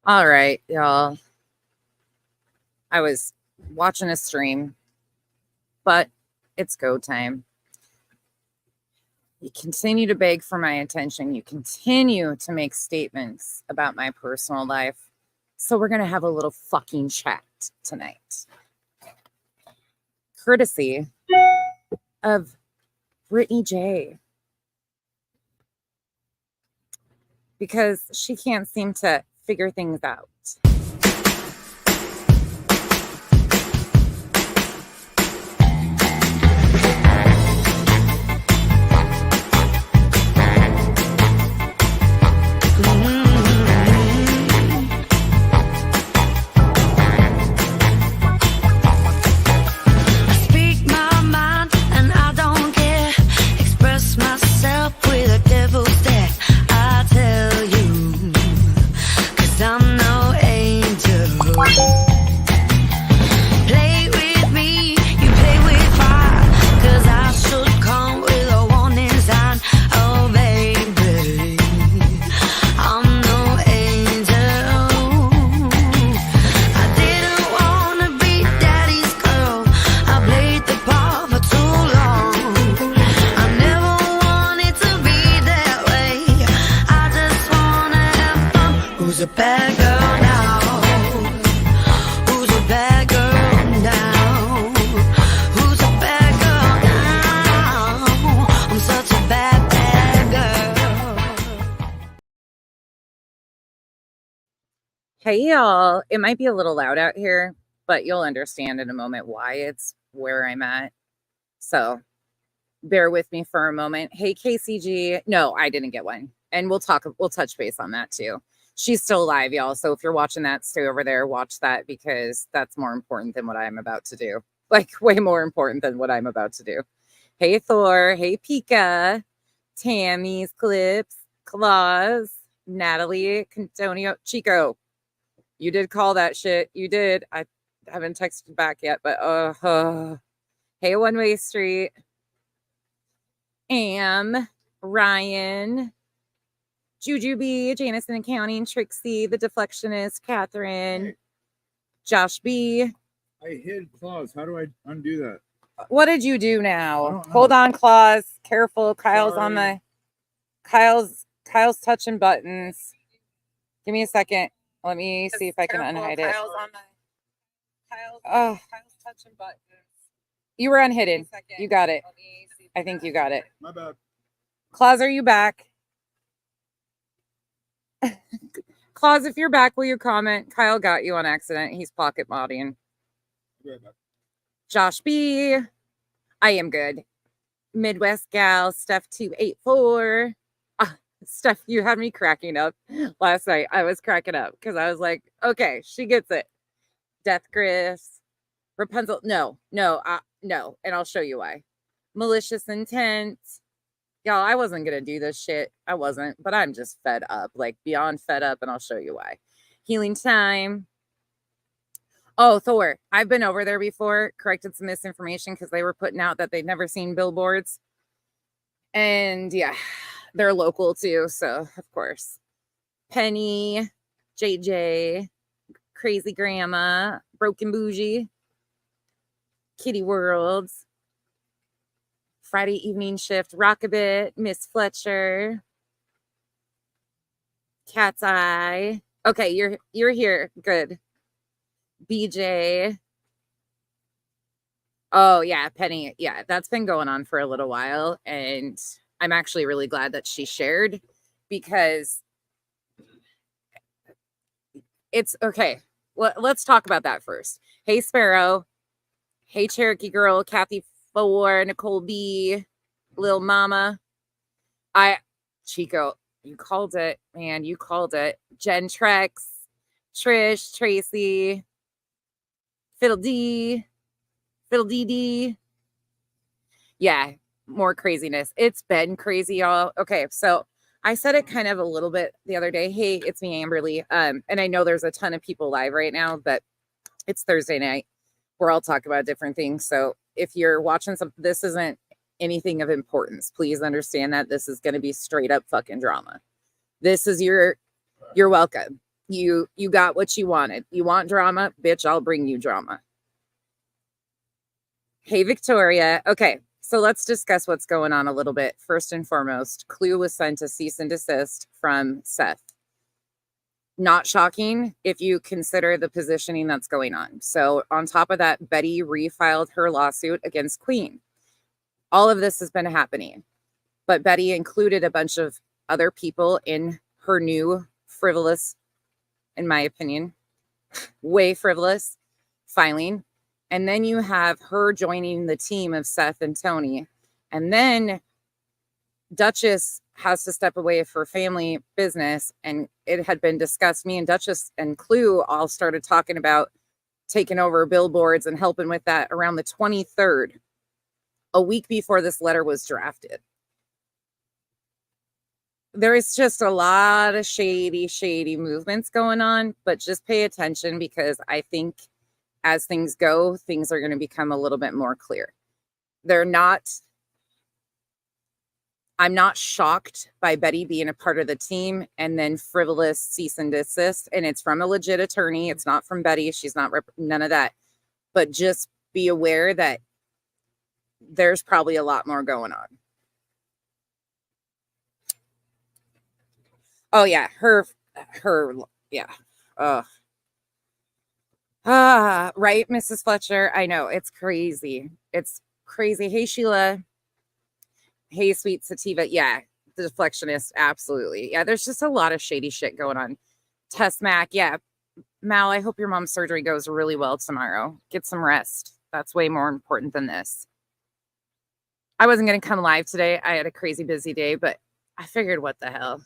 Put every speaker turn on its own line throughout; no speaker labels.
All right, y'all. I was watching a stream, but it's go time. You continue to beg for my attention. You continue to make statements about my personal life. So we're going to have a little fucking chat tonight. Courtesy of Brittany J. Because she can't seem to figure things out. Hey, y'all. It might be a little loud out here, but you'll understand in a moment why it's where I'm at. So bear with me for a moment. Hey, KCG. No, I didn't get one. And we'll touch base on that too. She's still alive, y'all. So if you're watching that, stay over there, watch that because that's more important than what I'm about to do. Like way more important than what I'm about to do. Hey, Thor. Hey, Pika. Tammy's Clips. Claus. Natalie. Cantonio. Chico. You did call that shit. You did. I haven't texted back yet, but hey, One Way Street. Ryan, Juju B, Janison Accounting, Trixie, the Deflectionist, Catherine, hey. Josh B.
I hid Claus. How do I undo that?
What did you do now? Hold on, Claus. Careful. Kyle's on the Kyle's touching buttons. Give me a second. Let me see if I can unhide it. Kyle's touching buttons. You were unhidden. You got it. I think you got it.
My bad.
Claus, are you back? Claus, if you're back, will you comment? Kyle got you on accident. He's pocket modding.
Right back.
Josh B. I am good. Midwest Gal, Steph 284. Steph, you had me cracking up last night. I was cracking up because I was like, okay, she gets it. Death Chris, Rapunzel. No. And I'll show you why. Malicious intent. Y'all, I wasn't going to do this shit. I wasn't, but I'm just fed up, like beyond fed up. And I'll show you why. Healing time. Oh, Thor. I've been over there before, corrected some misinformation because they were putting out that they'd never seen billboards. And yeah. They're local too, so of course. Penny, JJ, Crazy Grandma, Broken Bougie, Kitty Worlds, Friday Evening Shift, Rockabit, Miss Fletcher, Cat's Eye. Okay, you're here. Good. BJ. Oh yeah, Penny. Yeah, that's been going on for a little while, and I'm actually really glad that she shared because it's okay. Well, let's talk about that first. Hey, Sparrow. Hey, Cherokee Girl, Kathy 4, Nicole B, Lil Mama. Chico, you called it, man. You called it. Jen Trex, Trish, Tracy, Fiddle D. Yeah. More craziness. It's been crazy, y'all. Okay, so I said it kind of a little bit the other day. Hey, it's me, Amberly. And I know there's a ton of people live right now, but it's Thursday night. We're all talking about different things. So if you're watching something, this isn't anything of importance. Please understand that this is going to be straight up fucking drama. This is you're welcome. You got what you wanted. You want drama? Bitch, I'll bring you drama. Hey, Victoria. Okay, so let's discuss what's going on a little bit. First and foremost, Clue was sent a cease and desist from Seth. Not shocking if you consider the positioning that's going on. So on top of that, Betty refiled her lawsuit against Queen. All of this has been happening, but Betty included a bunch of other people in her new frivolous, in my opinion, way frivolous filing. And then you have her joining the team of Seth and Tony. And then Duchess has to step away for family business. And it had been discussed. Me and Duchess and Clue all started talking about taking over billboards and helping with that around the 23rd, a week before this letter was drafted. There is just a lot of shady movements going on, but just pay attention, because I think as things go, things are going to become a little bit more clear. I'm not shocked by Betty being a part of the team and then frivolous cease and desist. And it's from a legit attorney. It's not from Betty. She's not none of that. But just be aware that there's probably a lot more going on. Oh yeah, yeah. Right, Mrs. Fletcher. I know, it's crazy. It's crazy. Hey, Sheila. Hey, sweet sativa. Yeah, the deflectionist. Absolutely. Yeah, there's just a lot of shady shit going on. Tess Mac. Yeah. Mal, I hope your mom's surgery goes really well tomorrow. Get some rest. That's way more important than this. I wasn't going to come live today. I had a crazy busy day, but I figured, what the hell?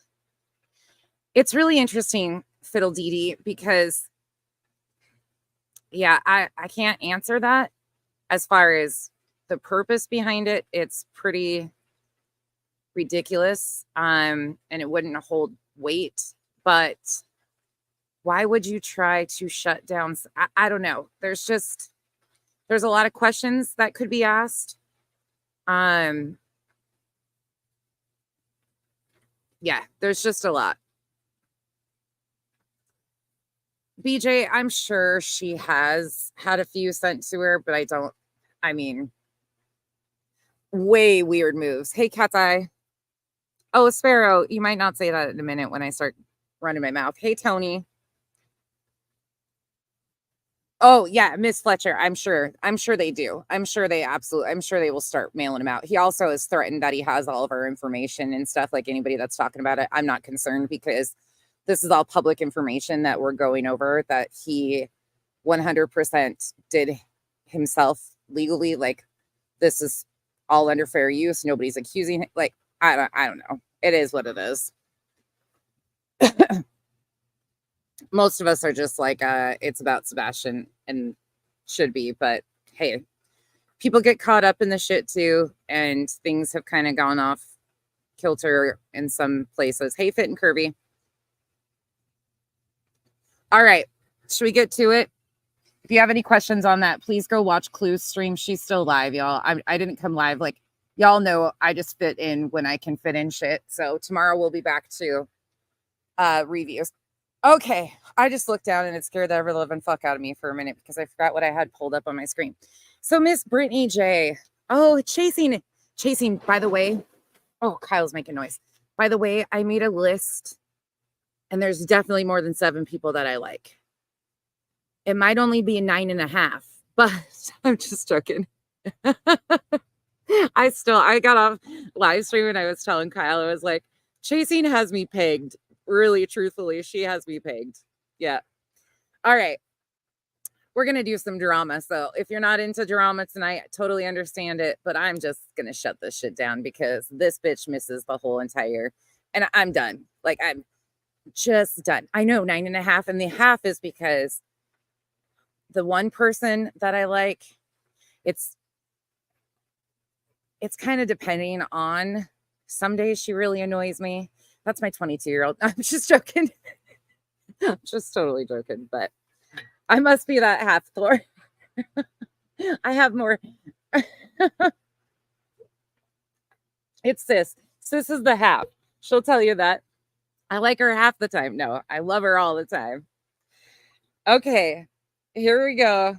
It's really interesting, Fiddle Dee Dee, because, yeah, I can't answer that as far as the purpose behind it. It's pretty ridiculous, and it wouldn't hold weight. But why would you try to shut down? I don't know. There's a lot of questions that could be asked. Yeah, there's just a lot. BJ, I'm sure she has had a few sent to her, but I mean, way weird moves. Hey, Cat's Eye. Oh, Sparrow, you might not say that in a minute when I start running my mouth. Hey, Tony. Oh, yeah, Miss Fletcher. I'm sure they do. I'm sure they will start mailing him out. He also has threatened that he has all of our information and stuff, like anybody that's talking about it. I'm not concerned, because this is all public information that we're going over, that he 100% did himself legally. Like, this is all under fair use. Nobody's accusing him. Like, I don't know. It is what it is. Most of us are just like, it's about Sebastian, and should be, but hey, people get caught up in the shit too, and things have kind of gone off kilter in some places. Hey, Fit and Kirby. All right, should we get to it? If you have any questions on that, please go watch Clue's stream. She's still live, y'all. I didn't come live. Like, y'all know, I just fit in when I can fit in shit. So tomorrow we'll be back to reviews. Okay, I just looked down and it scared the ever living fuck out of me for a minute, because I forgot what I had pulled up on my screen. So Miss Brittany J. Oh, chasing. By the way. Oh, Kyle's making noise. By the way, I made a list, and there's definitely more than 7 people that I like. It might only be 9.5, but I'm just joking. I got off live stream and I was telling Kyle, I was like, chasing has me pegged. Really, truthfully, she has me pegged. Yeah. All right. We're going to do some drama. So if you're not into drama tonight, I totally understand it, but I'm just going to shut this shit down, because this bitch misses the whole entire, and I'm done. Like, I'm just done. I know 9.5, and the half is because the one person that I like, it's kind of depending on, some days she really annoys me. That's my 22-year-old. I'm just joking. I'm just totally joking, but I must be that half floor. I have more. It's sis. Sis is the half. She'll tell you that. I like her half the time. No, I love her all the time. Okay, here we go.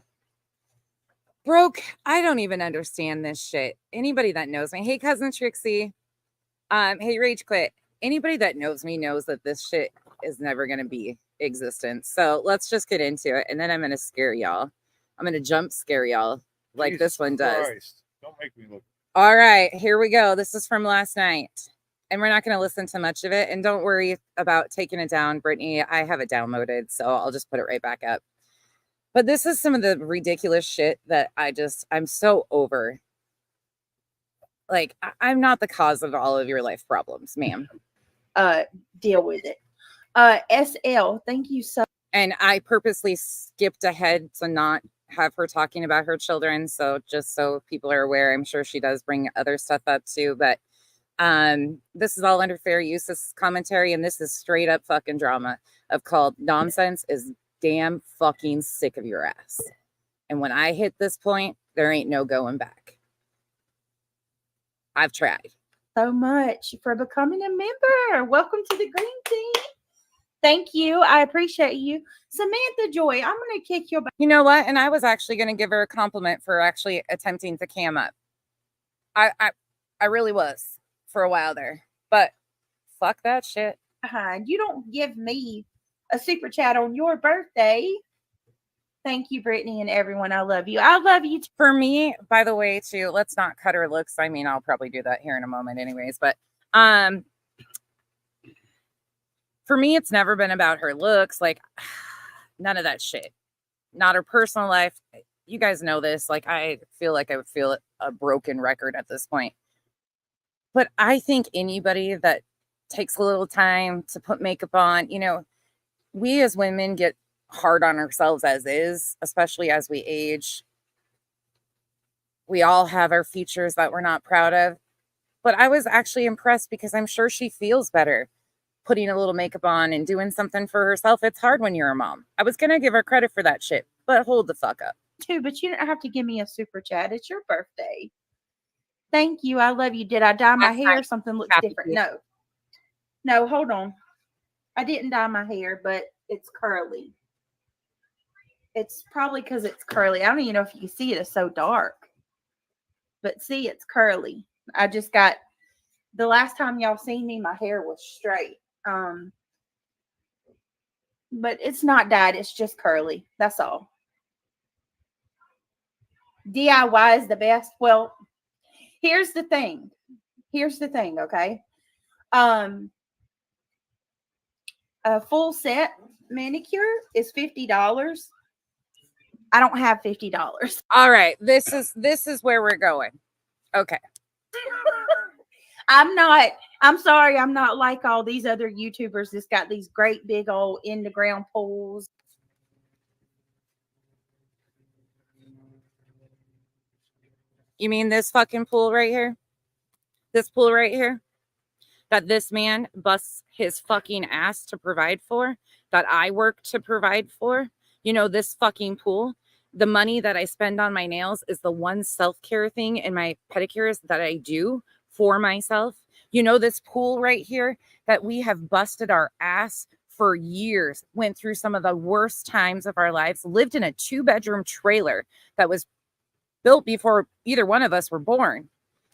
Broke. I don't even understand this shit. Anybody that knows me, hey cousin Trixie, hey Rage Quit. Anybody that knows me knows that this shit is never gonna be existent. So let's just get into it, and then I'm gonna scare y'all. I'm gonna jump scare y'all like
Jesus
this one does.
Christ. Don't make me look.
All right, here we go. This is from last night. And we're not going to listen to much of it. And don't worry about taking it down, Brittany. I have it downloaded, so I'll just put it right back up. But this is some of the ridiculous shit that I'm so over. Like, I'm not the cause of all of your life problems, ma'am.
Deal with it. SL, thank you so.
And I purposely skipped ahead to not have her talking about her children. So just so people are aware, I'm sure she does bring other stuff up too. But this is all under fair use. This is commentary, and this is straight up fucking drama of called nonsense is damn fucking sick of your ass. And when I hit this point, there ain't no going back. I've tried.
So much for becoming a member. Welcome to the green team. Thank you. I appreciate you. Samantha Joy, I'm going to kick your back.
You know what? And I was actually going to give her a compliment for actually attempting to cam up. I really was for a while there. But fuck that shit.
Behind. You don't give me a super chat on your birthday. Thank you, Brittany, and everyone. I love you. I love you too.
For me, by the way, too, let's not cut her looks. I mean, I'll probably do that here in a moment anyways. But for me, it's never been about her looks. Like, none of that shit. Not her personal life. You guys know this. Like, I feel like I would feel a broken record at this point. But I think anybody that takes a little time to put makeup on, you know, we as women get hard on ourselves as is, especially as we age. We all have our features that we're not proud of. But I was actually impressed because I'm sure she feels better putting a little makeup on and doing something for herself. It's hard when you're a mom. I was going to give her credit for that shit, but hold the fuck up.
Too, but you don't have to give me a super chat. It's your birthday. Thank you. I love you. Did I dye my hair? Something looks different. No, hold on. I didn't dye my hair, but it's curly. It's probably because it's curly. I don't even know if you can see it. It's so dark. But see, it's curly. I just got, the last time y'all seen me, my hair was straight. But it's not dyed. It's just curly. That's all. DIY is the best. Well, here's the thing. Okay? A full set manicure is $50. I don't have $50.
All right. This is where we're going. Okay.
I'm sorry. I'm not like all these other YouTubers that's got these great big old in the ground pools.
You mean this fucking pool right here? This pool right here? That this man busts his fucking ass to provide for? That I work to provide for? You know, this fucking pool? The money that I spend on my nails is the one self-care thing and my pedicures that I do for myself. You know, this pool right here that we have busted our ass for years, went through some of the worst times of our lives, lived in a 2-bedroom trailer that was built before either one of us were born,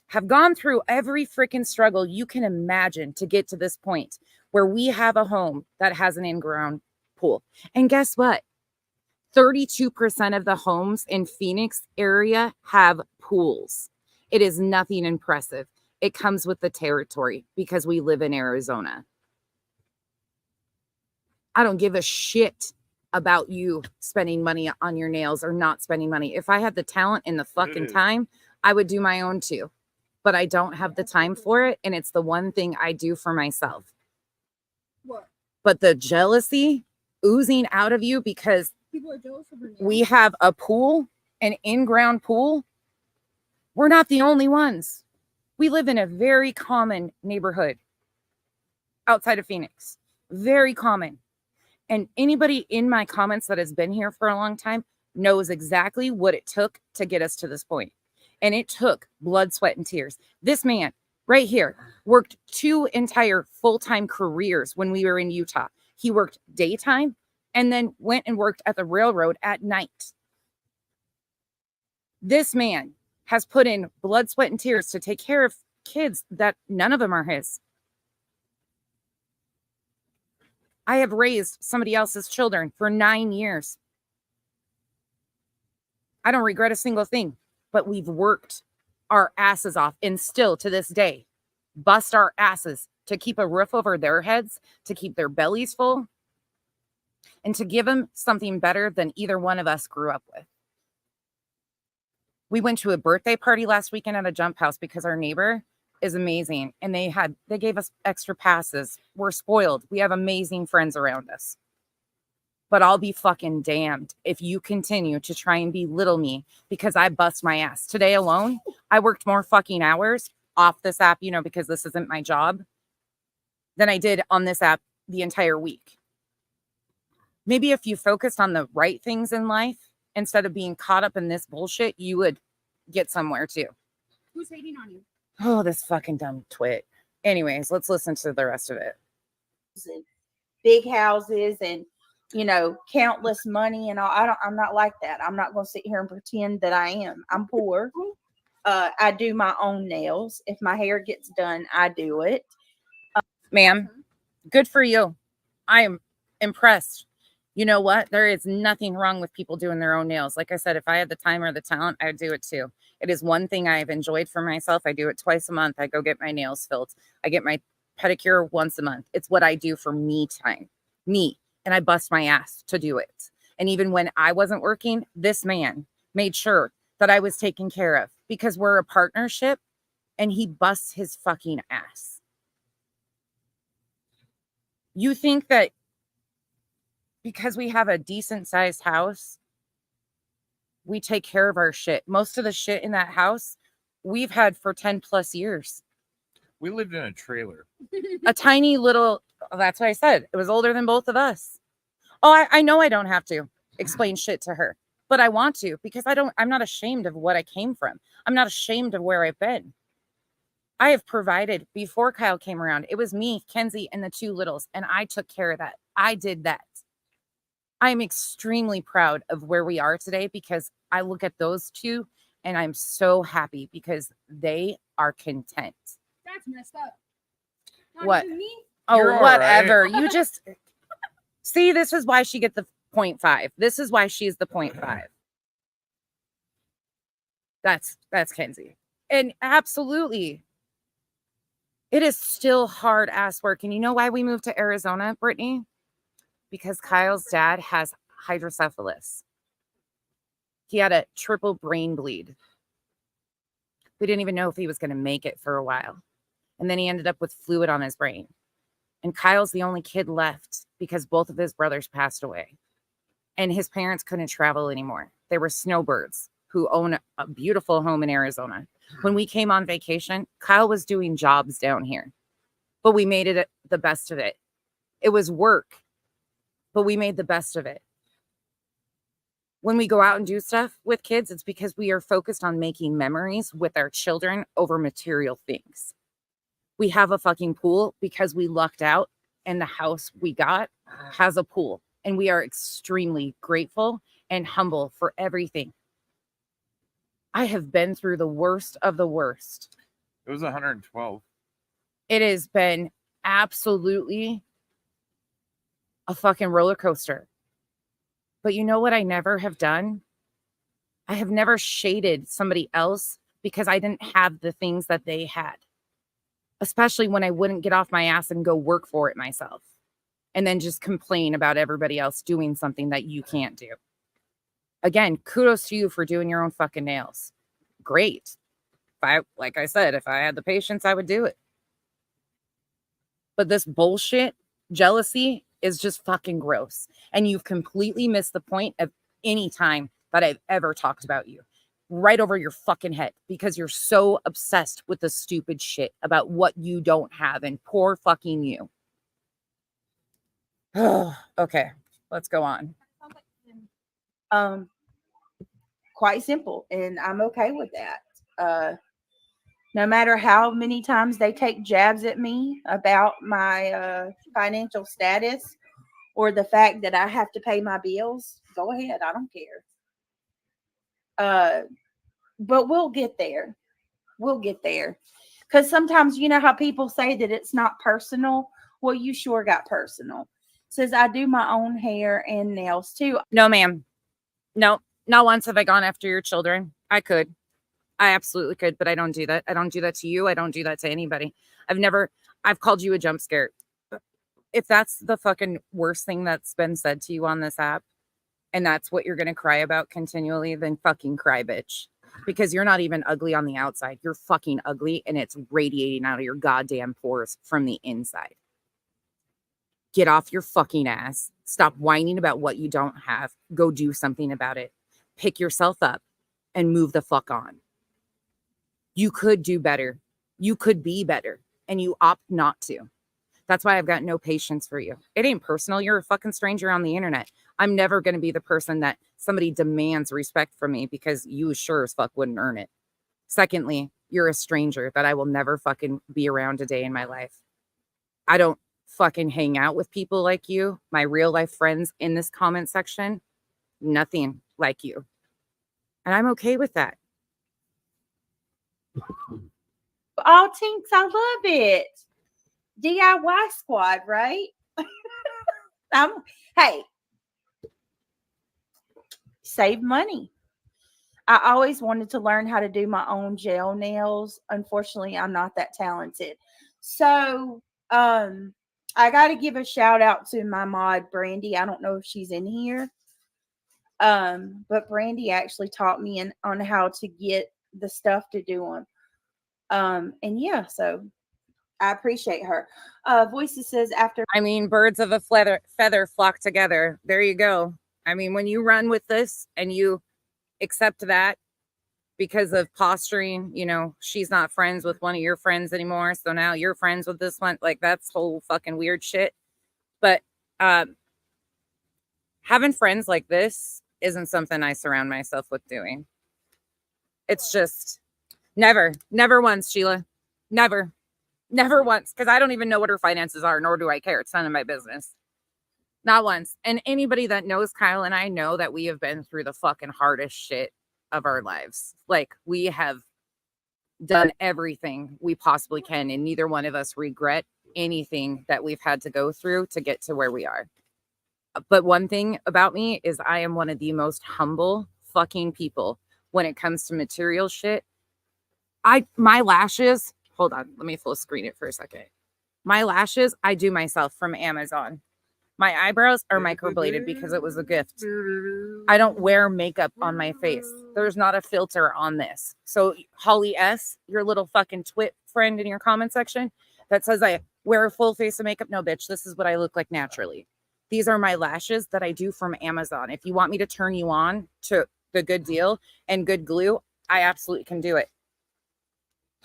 have gone through every freaking struggle you can imagine to get to this point where we have a home that has an in-ground pool. And guess what? 32% of the homes in Phoenix area have pools. It is nothing impressive. It comes with the territory because we live in Arizona. I don't give a shit about you spending money on your nails or not spending money. If I had the talent and the fucking time, I would do my own too. But I don't have the time for it. And it's the one thing I do for myself.
What?
But the jealousy oozing out of you because
People are jealous of her nails.
we have a pool, an in-ground pool. We're not the only ones. We live in a very common neighborhood outside of Phoenix. Very common. And anybody in my comments that has been here for a long time knows exactly what it took to get us to this point. And it took blood, sweat, and tears. This man right here, worked 2 entire full-time careers when we were in Utah. He worked daytime and then went and worked at the railroad at night. This man has put in blood, sweat, and tears to take care of kids that none of them are his. I have raised somebody else's children for 9 years. I don't regret a single thing, but we've worked our asses off and still to this day bust our asses to keep a roof over their heads, to keep their bellies full, and to give them something better than either one of us grew up with. We went to a birthday party last weekend at a jump house because our neighbor is amazing, and they gave us extra passes. We're spoiled. We have amazing friends around us. But I'll be fucking damned if you continue to try and belittle me because I bust my ass. Today alone, I worked more fucking hours off this app, because this isn't my job, than I did on this app the entire week. Maybe if you focused on the right things in life instead of being caught up in this bullshit, you would get somewhere too.
Who's hating on you?
Oh, this fucking dumb twit. Anyways, let's listen to the rest of it.
Big houses and countless money and all. I'm not like that. I'm not going to sit here and pretend that I am. I'm poor. I do my own nails. If my hair gets done, I do it.
Ma'am, good for you. I am impressed. You know what? There is nothing wrong with people doing their own nails. Like I said, if I had the time or the talent, I'd do it too. It is one thing I've enjoyed for myself. I do it twice a month. I go get my nails filled. I get my pedicure once a month. It's what I do for me time. Me. And I bust my ass to do it. And even when I wasn't working, this man made sure that I was taken care of because we're a partnership, and he busts his fucking ass. You think that because we have a decent sized house, we take care of our shit. Most of the shit in that house we've had for 10 plus years.
We lived in a trailer.
A tiny little, that's what I said. It was older than both of us. Oh, I know I don't have to explain shit to her, but I want to because I'm not ashamed of what I came from. I'm not ashamed of where I've been. I have provided before Kyle came around. It was me, Kenzie, and the 2 littles, and I took care of that. I did that. I'm extremely proud of where we are today because I look at those 2 and I'm so happy because they are content.
That's messed up. Not
What?
even me?
Oh,
You're all
whatever.
right.
You just see, this is why she gets the 0.5. This is why she's the 0.5. That's Kenzie. And absolutely, it is still hard ass work. And you know why we moved to Arizona, Brittany? Because Kyle's dad has hydrocephalus. He had a triple brain bleed. We didn't even know if he was going to make it for a while. And then he ended up with fluid on his brain. And Kyle's the only kid left because both of his brothers passed away. And his parents couldn't travel anymore. They were snowbirds who own a beautiful home in Arizona. When we came on vacation, Kyle was doing jobs down here. But we made it the best of it. It was work, but we made the best of it. When we go out and do stuff with kids, it's because we are focused on making memories with our children over material things. We have a fucking pool because we lucked out and the house we got has a pool. And we are extremely grateful and humble for everything. I have been through the worst of the worst.
It was 112.
It has been absolutely a fucking roller coaster. But you know what I never have done? I have never shaded somebody else because I didn't have the things that they had. Especially when I wouldn't get off my ass and go work for it myself. And then just complain about everybody else doing something that you can't do. Again, kudos to you for doing your own fucking nails. Great. Like I said, if I had the patience, I would do it. But this bullshit, jealousy, is just fucking gross. And you've completely missed the point of any time that I've ever talked about you. Right over your fucking head because you're so obsessed with the stupid shit about what you don't have, and poor fucking you. Okay, let's go on.
Quite simple, and I'm okay with that. No matter how many times they take jabs at me about my financial status or the fact that I have to pay my bills, go ahead. I don't care. But we'll get there. We'll get there. Because sometimes, you know how people say that it's not personal? Well, you sure got personal. Says, I do my own hair and nails too.
No, ma'am. No, not once have I gone after your children. I could. I absolutely could, but I don't do that. I don't do that to you. I don't do that to anybody. I've called you a jump scare. If that's the fucking worst thing that's been said to you on this app, and that's what you're going to cry about continually, then fucking cry, bitch. Because you're not even ugly on the outside. You're fucking ugly, and it's radiating out of your goddamn pores from the inside. Get off your fucking ass. Stop whining about what you don't have. Go do something about it. Pick yourself up and move the fuck on. You could do better. You could be better, and you opt not to. That's why I've got no patience for you. It ain't personal. You're a fucking stranger on the internet. I'm never going to be the person that somebody demands respect from me because you sure as fuck wouldn't earn it. Secondly, you're a stranger that I will never fucking be around a day in my life. I don't fucking hang out with people like you. My real life friends in this comment section, nothing like you. And I'm okay with that.
All tinks, I love it. DIY squad, right? Hey, save money. I always wanted to learn how to do my own gel nails. Unfortunately, I'm not that talented. So, I got to give a shout out to my mod, Brandy. I don't know if she's in here. But Brandy actually taught me on how to get the stuff to do them. And yeah, so I appreciate her. Voices says after.
I mean, birds of a feather flock together. There you go. I mean, when you run with this and you accept that because of posturing, you know, she's not friends with one of your friends anymore. So now you're friends with this one. Like, that's whole fucking weird shit. But having friends like this isn't something I surround myself with doing. It's just never once, Sheila. Never once. Because I don't even know what her finances are, nor do I care. It's none of my business. Not once. And anybody that knows Kyle and I know that we have been through the fucking hardest shit of our lives. Like, we have done everything we possibly can, and neither one of us regret anything that we've had to go through to get to where we are. But one thing about me is I am one of the most humble fucking people when it comes to material shit. My lashes, hold on, let me full screen it for a second. My lashes, I do myself from Amazon. My eyebrows are microbladed because it was a gift. I don't wear makeup on my face. There's not a filter on this. So Holly S., your little fucking twit friend in your comment section that says I wear a full face of makeup. No, bitch, this is what I look like naturally. These are my lashes that I do from Amazon. If you want me to turn you on to the good deal and good glue, I absolutely can do it.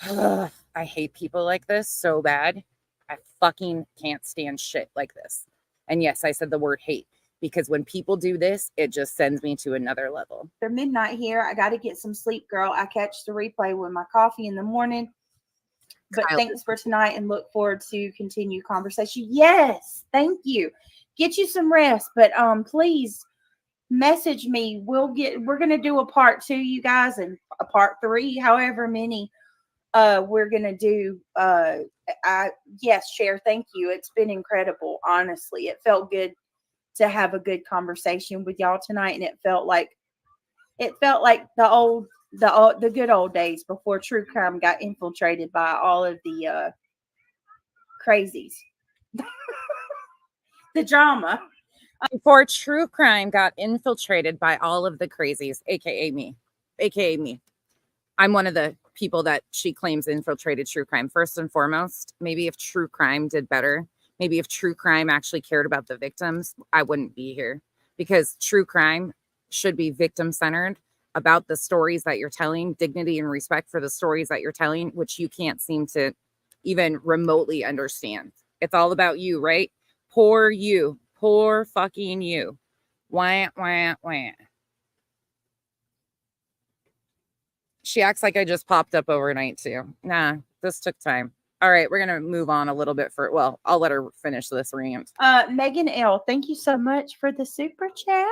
I hate people like this so bad. I fucking can't stand shit like this. And yes, I said the word hate because when people do this, it just sends me to another level.
They're midnight here. I got to get some sleep, girl. I catch the replay with my coffee in the morning. But thanks for tonight and look forward to continue conversation. Yes, thank you. Get you some rest, but please message me. We're going to do a part 2, you guys, and a part 3, however many we're going to do. Yes, Cher, thank you. It's been incredible. Honestly, it felt good to have a good conversation with y'all tonight, and it felt like the good old days before true crime got infiltrated by all of the crazies. The drama.
Before true crime got infiltrated by all of the crazies, aka me. I'm one of the people that she claims infiltrated true crime. First and foremost, maybe if true crime did better, maybe if true crime actually cared about the victims, I wouldn't be here, because true crime should be victim centered, about the stories that you're telling, dignity and respect for the stories that you're telling, which you can't seem to even remotely understand. It's all about you, right? Poor you, poor fucking you. Wah, wah, wah. She acts like I just popped up overnight too. Nah, this took time. All right, we're gonna move on a little bit for well, I'll let her finish this rant.
Megan L, thank you so much for the super chat.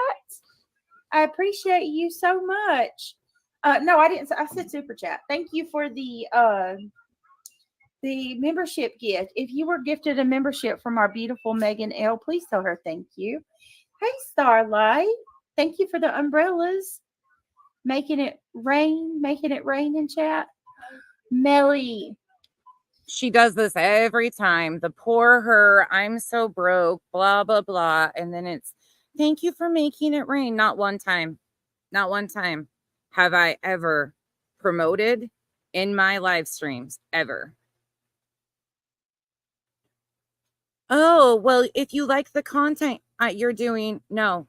I appreciate you so much. No, I didn't. I said super chat. Thank you for the membership gift. If you were gifted a membership from our beautiful Megan L, please tell her thank you. Hey, Starlight. Thank you for the umbrellas. Making it rain in chat. Melly.
She does this every time. The poor her, I'm so broke, blah, blah, blah. And then it's thank you for making it rain. Not one time have I ever promoted in my live streams ever. Oh, well, if you like the content you're doing, no.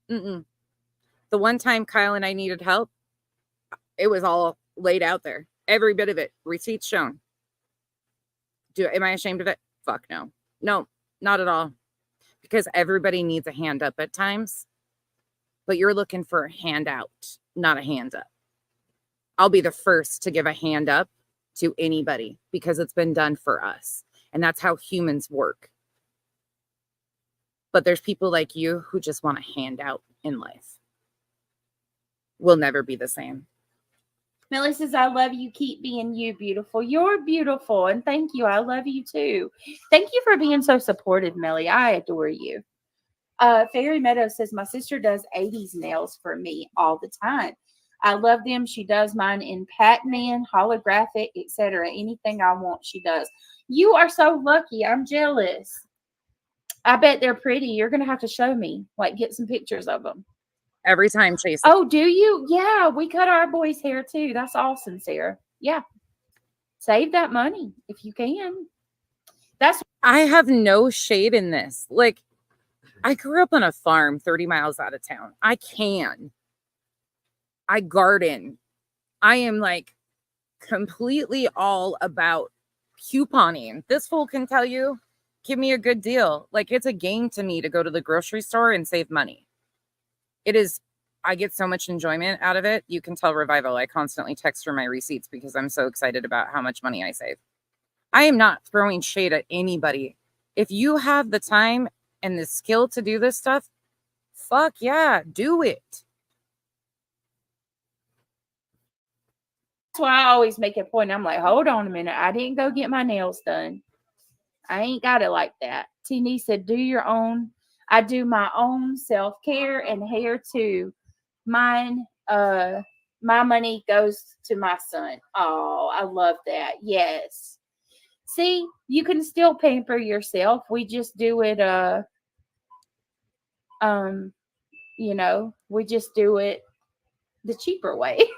The one time Kyle and I needed help, it was all laid out there. Every bit of it. Receipts shown. Am I ashamed of it? Fuck no. No, not at all. Because everybody needs a hand up at times. But you're looking for a handout, not a hand up. I'll be the first to give a hand up to anybody because it's been done for us. And that's how humans work. But there's people like you who just want a handout in life. We'll never be the same.
Melly says, I love you. Keep being you, beautiful. You're beautiful. And thank you. I love you too. Thank you for being so supportive, Melly. I adore you. Fairy Meadow says, my sister does 80s nails for me all the time. I love them. She does mine in Pac-Man, holographic, etc. Anything I want, she does. You are so lucky. I'm jealous. I bet they're pretty. You're going to have to show me, like get some pictures of them.
Every time, Chase.
Oh, do you? Yeah, we cut our boys' hair too. That's awesome, Sarah. Yeah. Save that money if you can.
I have no shade in this. Like, I grew up on a farm 30 miles out of town. I garden. I am like completely all about couponing. This fool can tell you, give me a good deal. Like, it's a game to me to go to the grocery store and save money. It is. I get so much enjoyment out of it. You can tell Revival. I constantly text her my receipts because I'm so excited about how much money I save. I am not throwing shade at anybody. If you have the time and the skill to do this stuff, fuck yeah, do it.
That's why I always make a point. I'm like, hold on a minute. I didn't go get my nails done. I ain't got it like that. Tini said, do your own. I do my own self-care and hair too. Mine, my money goes to my son. Oh, I love that. Yes. See, you can still pamper yourself. We just do it, we just do it the cheaper way.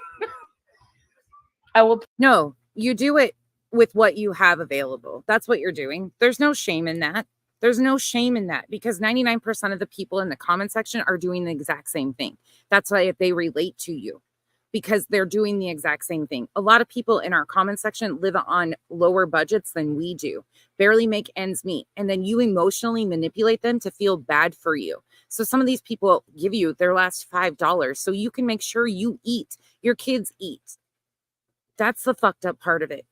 No, you do it with what you have available. That's what you're doing. There's no shame in that. There's no shame in that because 99% of the people in the comment section are doing the exact same thing. That's why they relate to you because they're doing the exact same thing. A lot of people in our comment section live on lower budgets than we do, barely make ends meet. And then you emotionally manipulate them to feel bad for you. So some of these people give you their last $5 so you can make sure you eat, your kids eat. That's the fucked up part of it.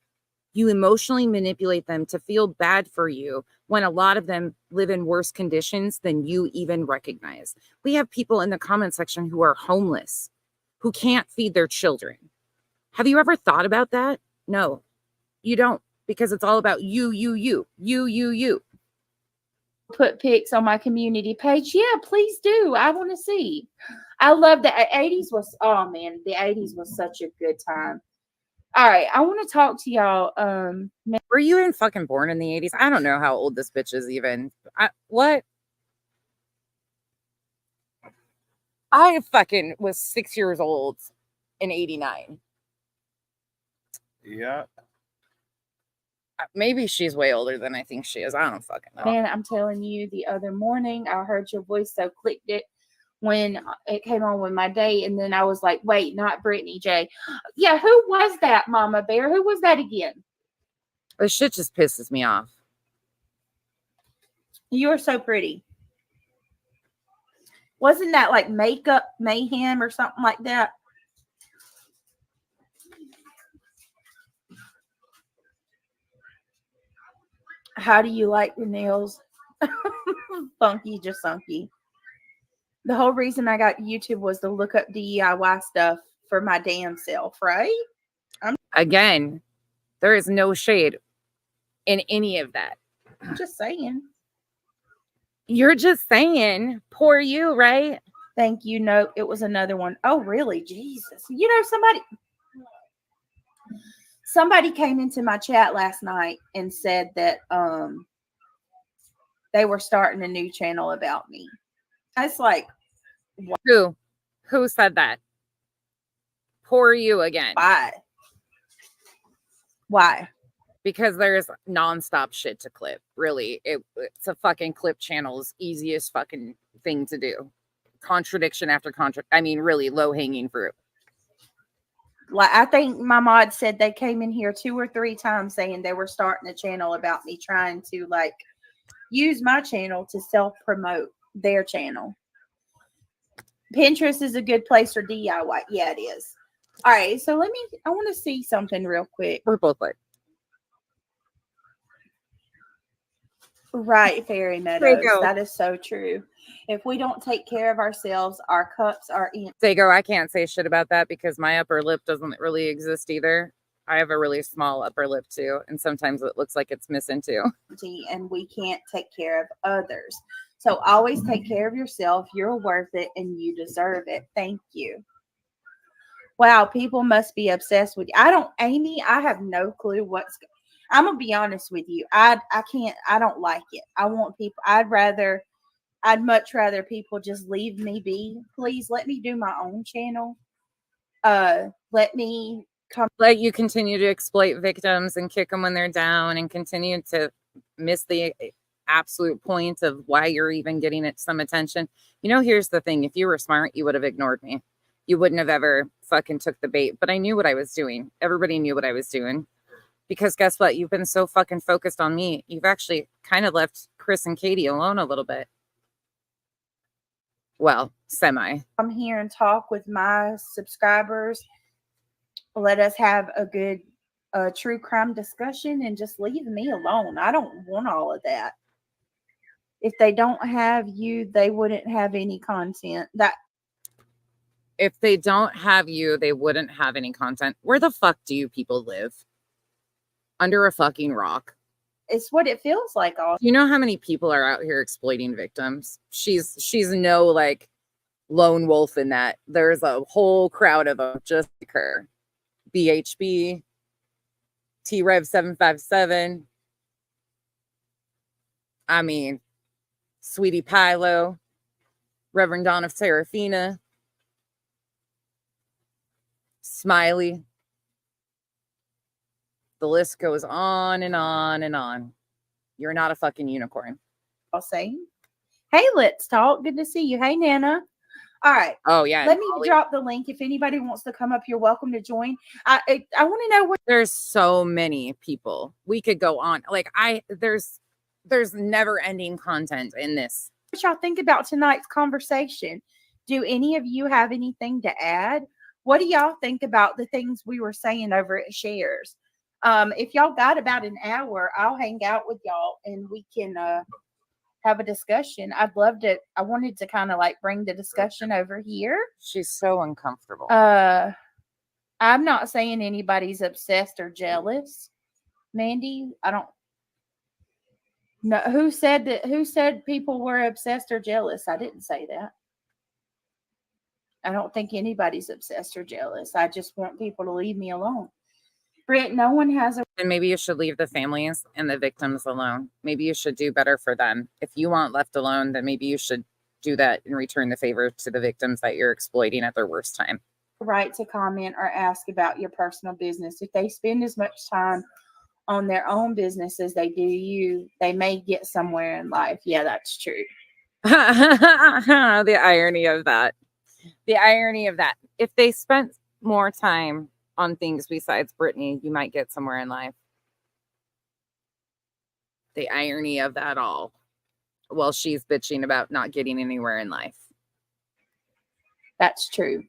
You emotionally manipulate them to feel bad for you when a lot of them live in worse conditions than you even recognize. We have people in the comment section who are homeless, who can't feed their children. Have you ever thought about that? No, you don't, because it's all about you.
Put pics on my community page. Yeah, please do. I want to see. I love the 80s was, oh man, the 80s was such a good time. All right, I want to talk to y'all.
Were you even fucking born in the 80s? I don't know how old this bitch is even. What? I fucking was 6 years old in 89.
Yeah.
Maybe she's way older than I think she is. I don't fucking know.
Man, I'm telling you, the other morning I heard your voice, so clicked it when it came on with my day, and then I was like, wait, not Brittany J. Yeah, who was that, Mama Bear? Who was that again?
This shit just pisses me off.
You're so pretty. Wasn't that like Makeup Mayhem or something like that? How do you like the nails? Funky, just sunky. The whole reason I got YouTube was to look up DIY stuff for my damn self, right?
Again, there is no shade in any of that.
I'm just saying.
You're just saying, poor you, right?
Thank you. No, it was another one. Oh, really? Jesus. You know, somebody came into my chat last night and said that they were starting a new channel about me. It's like,
Who said that? Poor you again.
Why?
Because there's nonstop shit to clip. Really, it's a fucking clip channel's easiest fucking thing to do. Contradiction after I mean, really low hanging fruit.
Like, I think my mod said they came in here 2 or 3 times saying they were starting a channel about me, trying to like use my channel to self promote their channel. Pinterest is a good place for DIY. Yeah, it is. All right, so I want to see something real quick.
We're both like,
right, Fairy Meadows. That is so true. If we don't take care of ourselves, our cups are empty.
Dago, I can't say shit about that because my upper lip doesn't really exist either. I have a really small upper lip too, and sometimes it looks like it's missing too.
And we can't take care of others. So always take care of yourself. You're worth it and you deserve it. Thank you. Wow, people must be obsessed with you. Amy, I have no clue I'm gonna be honest with you. I don't like it. I'd much rather people just leave me be. Please let me do my own channel.
Let you continue to exploit victims and kick them when they're down and continue to miss the absolute point of why you're even getting it some attention. You know, here's the thing. If you were smart, you would have ignored me. You wouldn't have ever fucking took the bait. But I knew what I was doing. Everybody knew what I was doing. Because guess what? You've been so fucking focused on me. You've actually kind of left Chris and Katie alone a little bit. Well, semi.
Come here and talk with my subscribers. Let us have a good true crime discussion and just leave me alone. I don't want all of that. If they don't have you, they wouldn't have any content.
If they don't have you, they wouldn't have any content. Where the fuck do you people live? Under a fucking rock.
It's what it feels like. Also,
you know how many people are out here exploiting victims? She's no like lone wolf in that. There's a whole crowd of them just like her. BHB, T-Rev 757. I mean, Sweetie Pilo, Reverend Dawn of Serafina, Smiley. The list goes on and on and on. You're not a fucking unicorn.
I'll say, hey, let's talk. Good to see you. Hey, Nana. All right.
Oh, yeah.
Let me drop the link. If anybody wants to come up, you're welcome to join. I want to know what.
There's so many people. We could go on. Like, there's never ending content in this.
What y'all think about tonight's conversation? Do any of you have anything to add? What do y'all think about the things we were saying over at Shares? If y'all got about an hour, I'll hang out with y'all and we can have a discussion. I wanted to kind of like bring the discussion over here.
She's so uncomfortable.
I'm not saying anybody's obsessed or jealous. Mandy, I don't know who said people were obsessed or jealous. I didn't say that. I don't think anybody's obsessed or jealous. I just want people to leave me alone. Britt, no one has
and maybe you should leave the families and the victims alone. Maybe you should do better for them. If you want left alone, then maybe you should do that and return the favor to the victims that you're exploiting at their worst time.
Right to comment or ask about your personal business. If they spend as much time on their own business as they do you, they may get somewhere in life. Yeah, that's true.
The irony of that. The irony of that. If they spent more time on things besides Brittany, you might get somewhere in life. The irony of that all. Well, she's bitching about not getting anywhere in life.
That's true.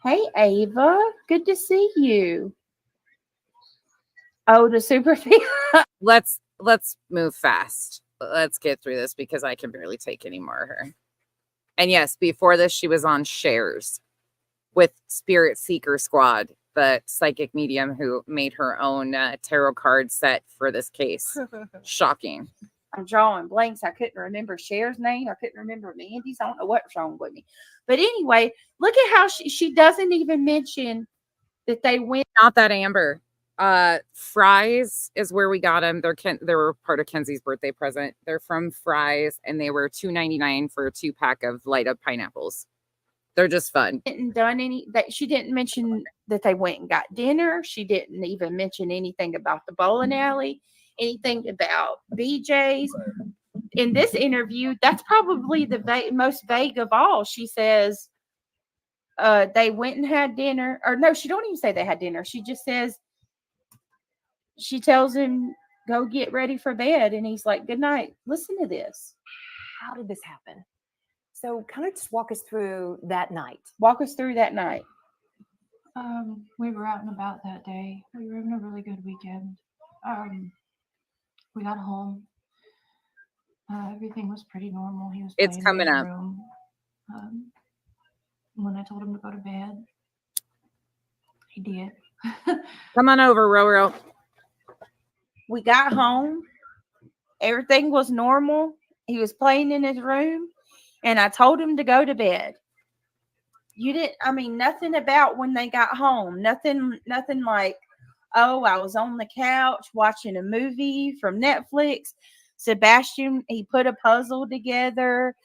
Hey, Ava. Good to see you. Oh, the super
Let's move fast. Let's get through this because I can barely take any more of her. And yes, before this, she was on Shares with Spirit Seeker Squad, the psychic medium who made her own tarot card set for this case. Shocking.
I'm drawing blanks. I couldn't remember Cher's name. I couldn't remember Mandy's. I don't know what's wrong with me. But anyway, look at how she doesn't even mention that they went.
Not that Amber. Fry's is where we got them. They were part of Kenzie's birthday present. They're from Fry's, and they were $2.99 for a 2-pack of light up pineapples. They're just fun.
She didn't mention that they went and got dinner. She didn't even mention anything about the bowling alley, anything about BJ's. In this interview, that's probably the most vague of all. She says they went and had dinner, or no, she don't even say they had dinner. She just says, she tells him, go get ready for bed. And he's like, good night. Listen to this.
How did this happen? So kind of just walk us through that night.
Walk us through that night.
We were out and about that day. We were having a really good weekend. We got home. Everything was pretty normal. He was
It's
playing in
coming
his
up.
room. When I told him to go to bed, he did.
Come on over, Roro.
We got home. Everything was normal. He was playing in his room, and I told him to go to bed. Nothing about when they got home. Nothing like, oh, I was on the couch watching a movie from Netflix. Sebastian, he put a puzzle together.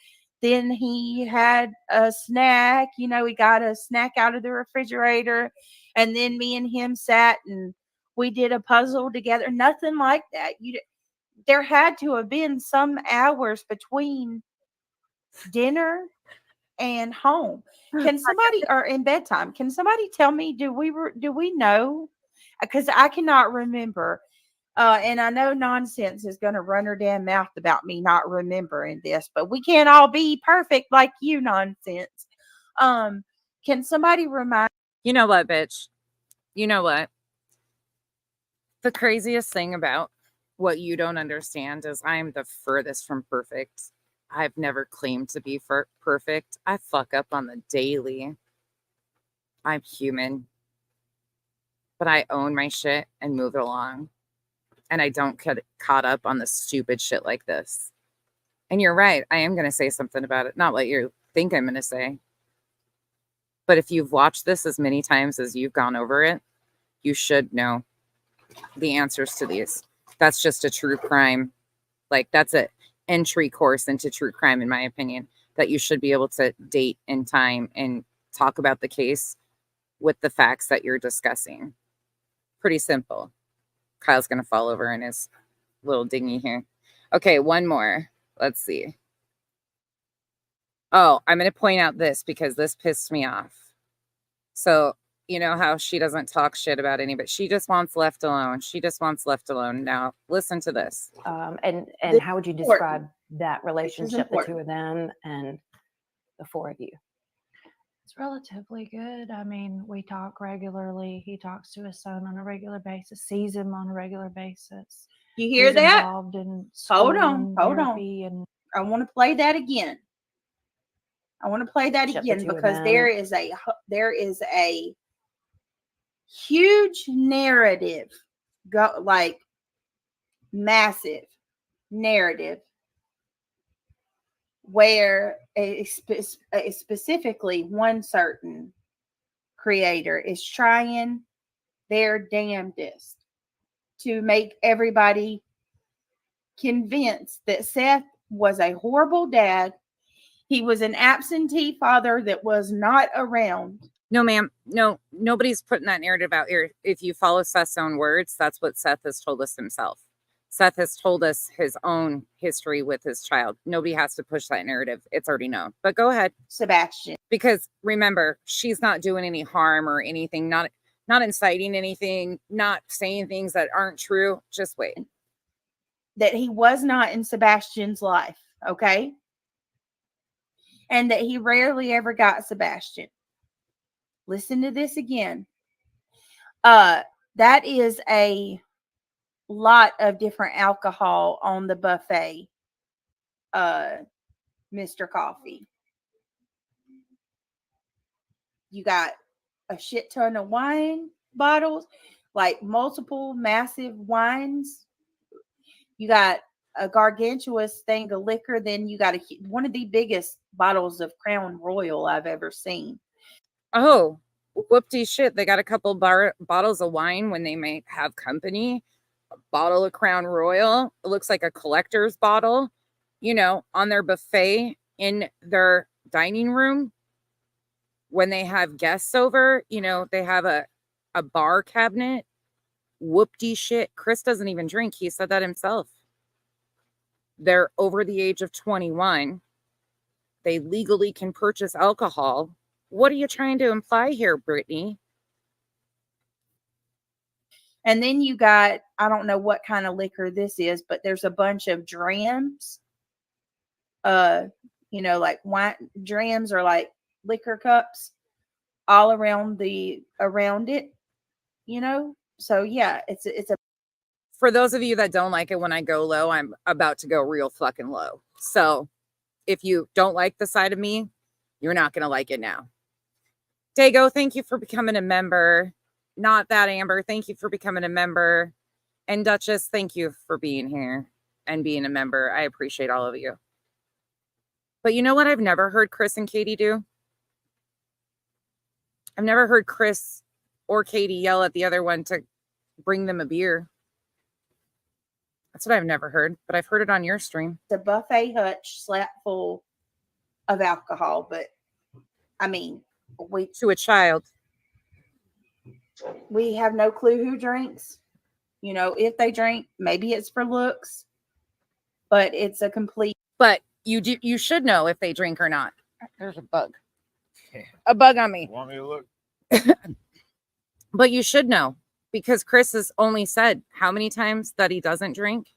Then he had a snack. He got a snack out of the refrigerator. And then me and him sat and we did a puzzle together. Nothing like that. There had to have been some hours between dinner and home. Can somebody, or in bedtime, can somebody tell me, do we know? Because I cannot remember. And I know Nonsense is going to run her damn mouth about me not remembering this, but we can't all be perfect like you, Nonsense. Can somebody remind?
You know what, bitch? You know what? The craziest thing about what you don't understand is I'm the furthest from perfect. I've never claimed to be perfect. I fuck up on the daily. I'm human. But I own my shit and move it along. And I don't get caught up on the stupid shit like this. And you're right. I am going to say something about it. Not what you think I'm going to say. But if you've watched this as many times as you've gone over it, you should know the answers to these. That's just a true crime. Like, that's an entry course into true crime, in my opinion, that you should be able to date in time and talk about the case with the facts that you're discussing. Pretty simple. Kyle's going to fall over in his little dinghy here. Okay, one more. Let's see. Oh, I'm going to point out this because this pissed me off. So, you know how she doesn't talk shit about anybody. She just wants left alone. She just wants left alone. Now, listen to this.
And how would you describe that relationship, the two of them and the four of you?
It's relatively good. I mean, we talk regularly. He talks to his son on a regular basis, sees him on a regular basis.
You hear
He's
that?
Involved in
Hold
school
on.
and
Hold
therapy
on.
And
I want to play that again. Because there is a huge narrative, massive narrative, where specifically one certain creator is trying their damnedest to make everybody convinced that Seth was a horrible dad. He was an absentee father that was not around.
No, ma'am. No, nobody's putting that narrative out here. If you follow Seth's own words, that's what Seth has told us himself. Seth has told us his own history with his child. Nobody has to push that narrative. It's already known. But go ahead.
Sebastian.
Because remember, she's not doing any harm or anything, not inciting anything, not saying things that aren't true. Just wait.
That he was not in Sebastian's life, okay? And that he rarely ever got Sebastian. Listen to this again. That is a lot of different alcohol on the buffet, Mr. Coffee. You got a shit ton of wine bottles, like multiple massive wines. You got a gargantuous thing of liquor. Then you got one of the biggest bottles of Crown Royal I've ever seen.
Oh, whoopty shit. They got a couple bottles of wine when they may have company. A bottle of Crown Royal. It looks like a collector's bottle, on their buffet in their dining room. When they have guests over, they have a bar cabinet. Whoopty shit. Chris doesn't even drink. He said that himself. They're over the age of 21. They legally can purchase alcohol. What are you trying to imply here, Brittany?
And then you got, I don't know what kind of liquor this is, but there's a bunch of drams. Like wine drams or like liquor cups all around it, So yeah, it's a.
For those of you that don't like it when I go low, I'm about to go real fucking low. So if you don't like the side of me, you're not going to like it now. Dago, thank you for becoming a member. Not that Amber, thank you for becoming a member. And Duchess, thank you for being here and being a member. I appreciate all of you. But you know what I've never heard Chris and Katie do? I've never heard Chris or Katie yell at the other one to bring them a beer. That's what I've never heard, but I've heard it on your stream.
The buffet hutch slap full of alcohol, but I mean,
to a child.
We have no clue who drinks. If they drink, maybe it's for looks, but it's a complete.
But you should know if they drink or not. There's a bug. A bug on me.
Want me to look?
But you should know because Chris has only said how many times that he doesn't drink?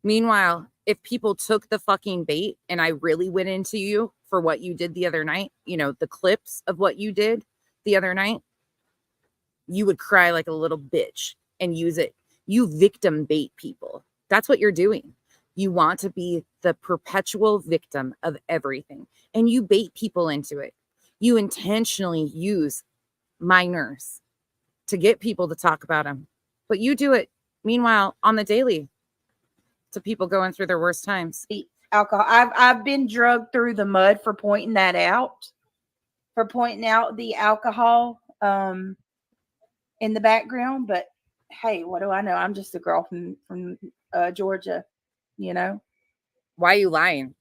Meanwhile, if people took the fucking bait and I really went into you for what you did the other night, the clips of what you did the other night, you would cry like a little bitch and use it. You victim bait people. That's what you're doing. You want to be the perpetual victim of everything and you bait people into it. You intentionally use minors to get people to talk about them, but you do it meanwhile on the daily to people going through their worst times.
Alcohol. I've been drugged through the mud for pointing that out, the alcohol in the background. But hey, what do I know? I'm just a girl from Georgia,
Why are you lying?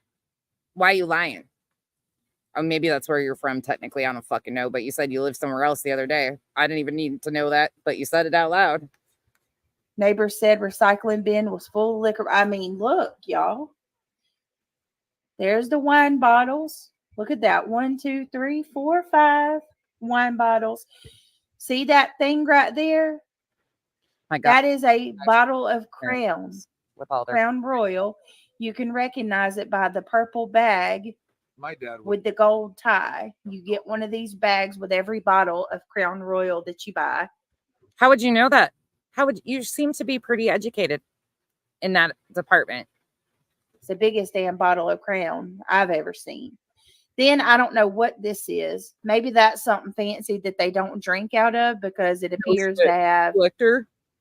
Oh, maybe that's where you're from. Technically, I don't fucking know. But you said you lived somewhere else the other day. I didn't even need to know that, but you said it out loud.
Neighbor said recycling bin was full of liquor. I mean, look, y'all. There's the wine bottles. Look at that. 1, 2, 3, 4, 5 wine bottles. See that thing right there?
My God.
That is a bottle of Crown.
With all their
Crown Royal. You can recognize it by the purple bag.
My dad
with the gold tie. You get one of these bags with every bottle of Crown Royal that you buy.
How would you know that? You seem to be pretty educated in that department.
It's the biggest damn bottle of Crown I've ever seen. Then I don't know what this is. Maybe that's something fancy that they don't drink out of because it appears to have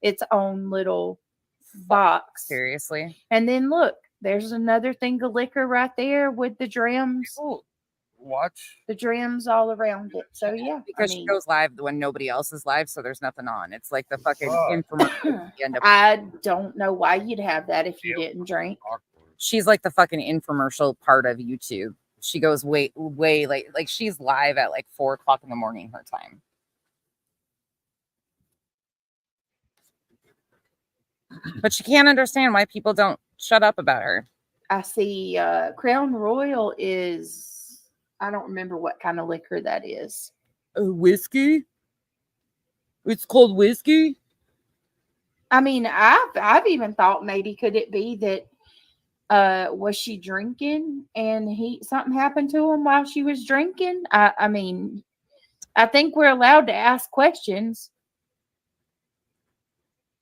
its own little box.
Seriously.
And then look, there's another thing of liquor right there with the drams.
People watch
the drams all around it. So yeah,
because she goes live when nobody else is live, so there's nothing on. It's like the fucking infomercial.
I don't know why you'd have that if you didn't drink.
She's like the fucking infomercial part of YouTube. She goes way late. Like she's live at like 4 o'clock in the morning her time. But she can't understand why people don't shut up about her.
I see Crown Royal is, I don't remember what kind of liquor that is.
Whiskey? It's called whiskey?
I mean, I've even thought maybe could it be that was she drinking and something happened to him while she was drinking? I mean, I think we're allowed to ask questions.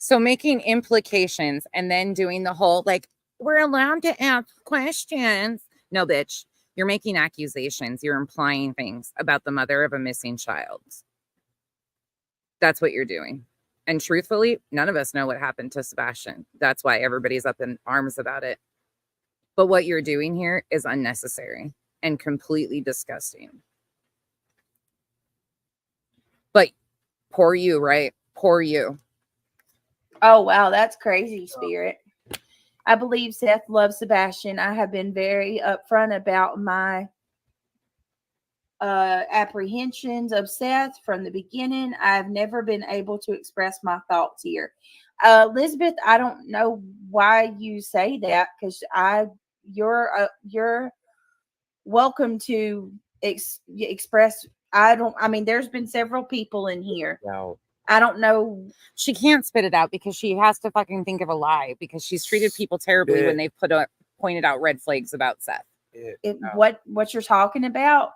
So making implications and then doing the whole like, we're allowed to ask questions. No, bitch. You're making accusations. You're implying things about the mother of a missing child. That's what you're doing. And truthfully, none of us know what happened to Sebastian. That's why everybody's up in arms about it. But what you're doing here is unnecessary and completely disgusting. But poor you, right? Poor you.
Oh, wow. That's crazy, Spirit. I believe Seth loves Sebastian. I have been very upfront about my apprehensions of Seth from the beginning. I've never been able to express my thoughts here. Elizabeth, I don't know why you say that, because you're welcome to express. I mean, there's been several people in here.
Now,
I don't know.
She can't spit it out because she has to fucking think of a lie because she's treated people terribly when they've pointed out red flags about Seth.
What you're talking about.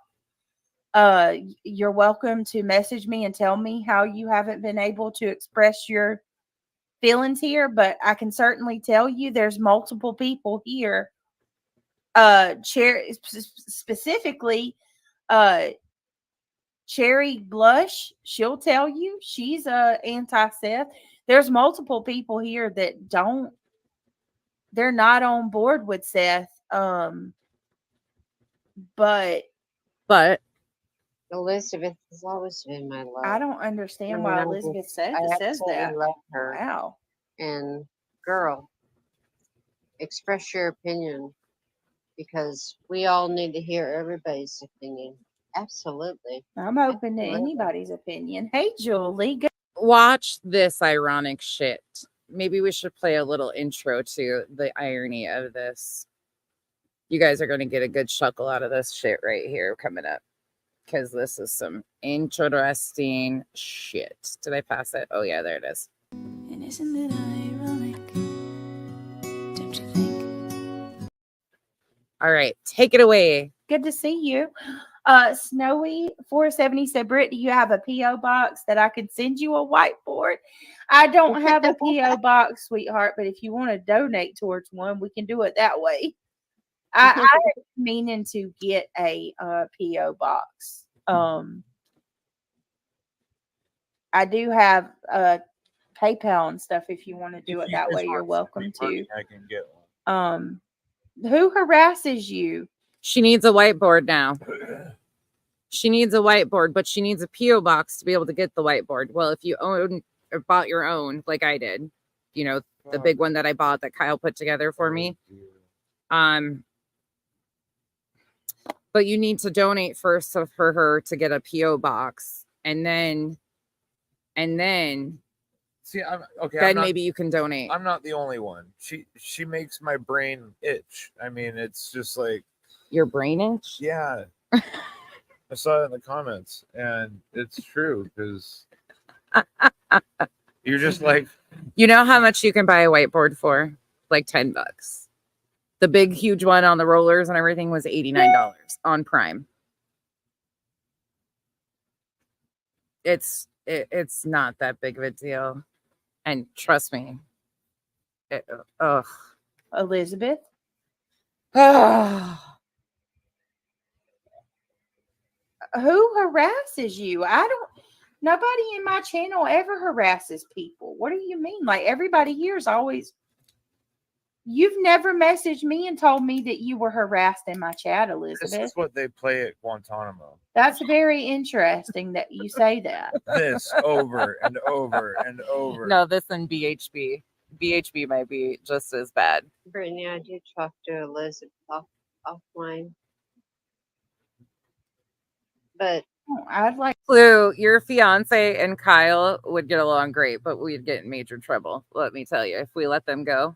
You're welcome to message me and tell me how you haven't been able to express your feelings here, but I can certainly tell you there's multiple people here. Specifically, Cherry Blush, she'll tell you she's anti-Seth. There's multiple people here that they're not on board with Seth. But
Elizabeth has always been my love.
I don't understand why Elizabeth says that.
Love her.
Wow.
And girl, express your opinion, because we all need to hear everybody's opinion. Absolutely.
I'm open to anybody's opinion. Hey, Julie.
Watch this ironic shit. Maybe we should play a little intro to the irony of this. You guys are going to get a good chuckle out of this shit right here coming up, because this is some interesting shit. Did I pass it? Oh, yeah, there it is.
And isn't it ironic? Don't you think?
All right, take it away.
Good to see you. Snowy 470 said, Britt, do you have a P.O. box that I could send you a whiteboard? I don't have a P.O. box, sweetheart, but if you want to donate towards one, we can do it that way. I am meaning to get a P.O. box. I do have PayPal and stuff. If you want to do it that way, you're welcome to.
I can get one.
Who harasses you?
She needs a whiteboard now. She needs a whiteboard, but she needs a P.O. box to be able to get the whiteboard. Well, if you own or bought your own, like I did, you know, the big one that I bought that Kyle put together for me. But you need to donate first for her to get a P.O. box. And then
See, I'm okay.
then maybe you can donate.
I'm not the only one. She makes my brain itch. I mean, it's just like,
Your brain itch?
yeah. I saw it in the comments, and it's true, because you're just like,
You know how much you can buy a whiteboard for? Like $10. The big, huge one on the rollers and everything was $89 on Prime. It's not that big of a deal. And trust me.
Elizabeth? Who harasses you? Nobody in my channel ever harasses people. What do you mean? Like, everybody here is always. You've never messaged me and told me that you were harassed in my chat, Elizabeth.
this is what they play at Guantanamo.
That's very interesting that you say that.
This over and over and over.
No, this and BHB. BHB might be just as bad.
Brittany, I did talk to Elizabeth offline. But
I'd like.
Clue, your fiance and Kyle would get along great, but we'd get in major trouble. Let me tell you, if we let them go,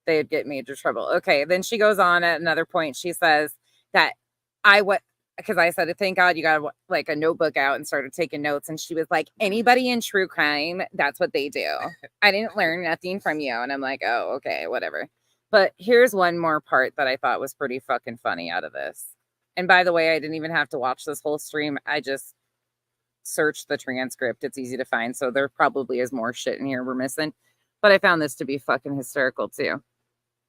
they'd get major trouble. Okay, then she goes on at another point. She says that because I said, thank God you got like a notebook out and started taking notes. And she was like, anybody in true crime, that's what they do. I didn't learn nothing from you. And I'm like, oh, okay, whatever. But here's one more part that I thought was pretty fucking funny out of this. And by the way, I didn't even have to watch this whole stream. I just searched the transcript. It's easy to find. So there probably is more shit in here we're missing. But I found this to be fucking hysterical too.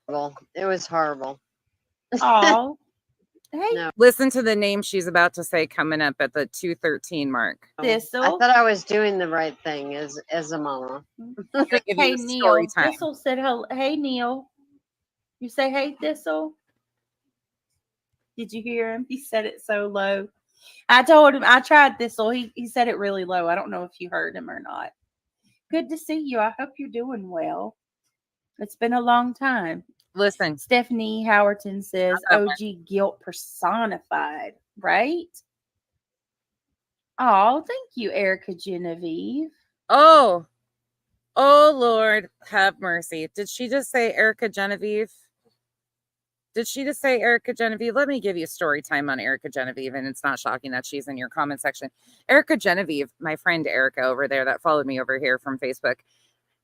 Well, it was horrible.
Oh, hey,
No.
Listen to the name she's about to say coming up at the 213 mark.
I
Thistle.
thought I was doing the right thing as a mama.
I'm gonna give
Hey,
you
Neil.
story time.
Thistle said, hello. Hey, Neil. You say, hey, Thistle? Did you hear him? He said it so low. I told him, I tried Thistle. He said it really low. I don't know if you heard him or not. Good to see you. I hope you're doing well. It's been a long time.
Listen,
Stephanie Howerton says, OG guilt personified, right? Oh, thank you, Erica Genevieve.
oh Lord, have mercy. Did she just say Erica Genevieve? Did she just say Erica Genevieve? Let me give you story time on Erica Genevieve, and it's not shocking that she's in your comment section. Erica Genevieve, my friend Erica over there that followed me over here from Facebook,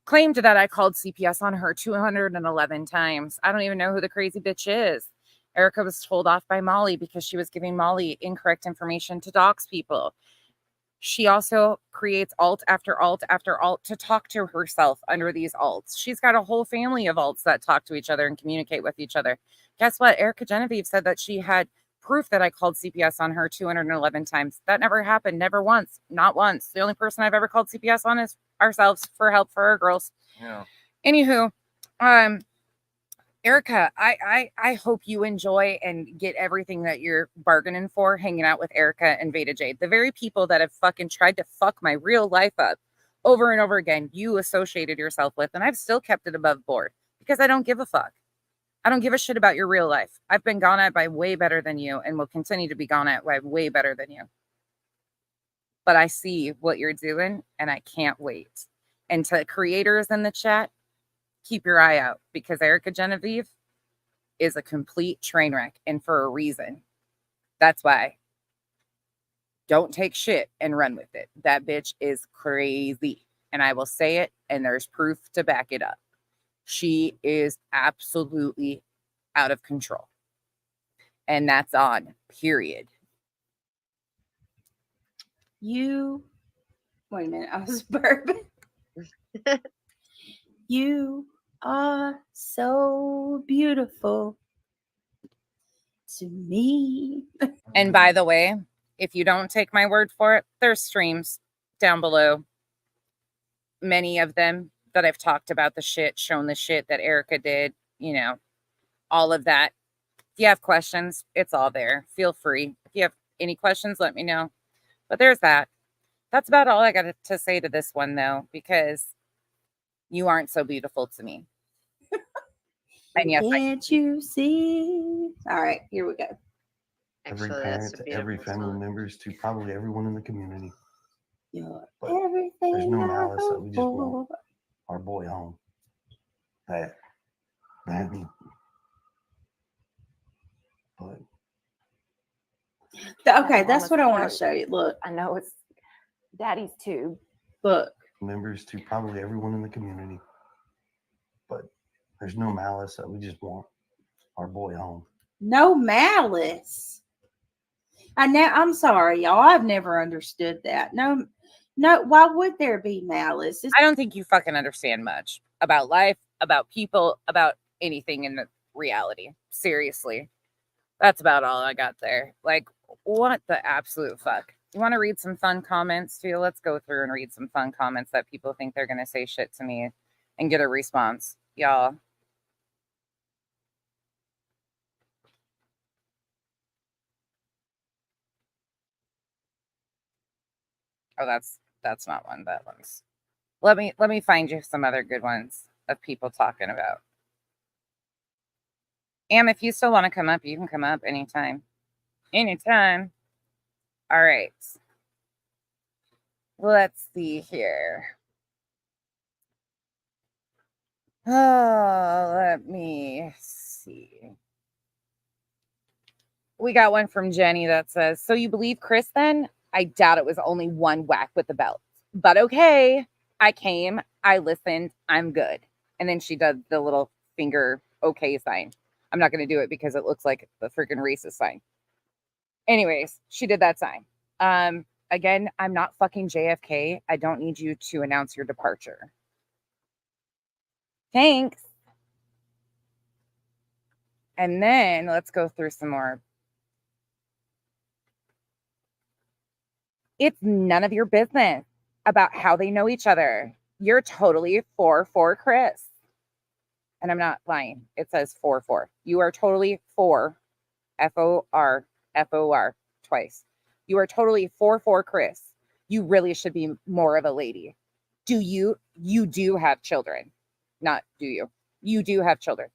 claimed that I called CPS on her 211 times. I don't even know who the crazy bitch is. Erica was told off by Molly because she was giving Molly incorrect information to dox people. She also creates alt after alt after alt to talk to herself under these alts. She's got a whole family of alts that talk to each other and communicate with each other. Guess what? Erica Genevieve said that she had proof that I called CPS on her 211 times. That never happened. Never once. Not once. The only person I've ever called CPS on is ourselves for help for our girls.
Yeah.
Anywho, Erica, I hope you enjoy and get everything that you're bargaining for hanging out with Erica and Veda Jade. The very people that have fucking tried to fuck my real life up over and over again, you associated yourself with, and I've still kept it above board because I don't give a fuck. I don't give a shit about your real life. I've been gone at by way better than you and will continue to be gone at by way better than you. But I see what you're doing and I can't wait. And to creators in the chat, keep your eye out because Erica Genevieve is a complete train wreck and for a reason. That's why. Don't take shit and run with it. That bitch is crazy. And I will say it, and there's proof to back it up. She is absolutely out of control. And that's on, period.
You, wait a minute, I was burping. You are so beautiful to me.
And by the way, if you don't take my word for it, there's streams down below. Many of them that I've talked about the shit, shown the shit that Erica did, you know, all of that. If you have questions, it's all there. Feel free. If you have any questions, let me know. But there's that. That's about all I got to say to this one, though, because you aren't so beautiful to me. And yes,
Can't you see? All right, here we go.
Every
Actually,
parent
that's a
to every
beautiful
family
song.
members to probably everyone in the community.
You're
But
everything
there's no
I
malice that
hope
we just
for.
want our boy home. That, but
Okay, that's what I want to show you. Look,
I know it's Daddy's too.
look.
members to probably everyone in the community. But there's no malice that we just want our boy home.
No malice. I'm sorry, y'all. I've never understood that. No, why would there be malice?
I don't think you fucking understand much about life, about people, about anything in the reality. Seriously. That's about all I got there. Like, what the absolute fuck? You want to read some fun comments too? Let's go through and read some fun comments that people think they're going to say shit to me and get a response. Y'all. Oh, that's not one. That one's. Let me find you some other good ones of people talking about. If you still want to come up, you can come up anytime. Anytime. All right. Let's see here. Oh, let me see. We got one from Jenny that says, so you believe Chris then? I doubt it was only one whack with the belt. But okay. I came, I listened, I'm good. And then she does the little finger okay sign. I'm not going to do it because it looks like the freaking racist sign. Anyways, she did that sign. Again, I'm not fucking JFK. I don't need you to announce your departure. Thanks. And then let's go through some more. It's none of your business about how they know each other. You're totally for Chris. And I'm not lying. It says for. You are totally for FOR twice. You are totally for Chris. You really should be more of a lady. You do have children. Not do you. You do have children.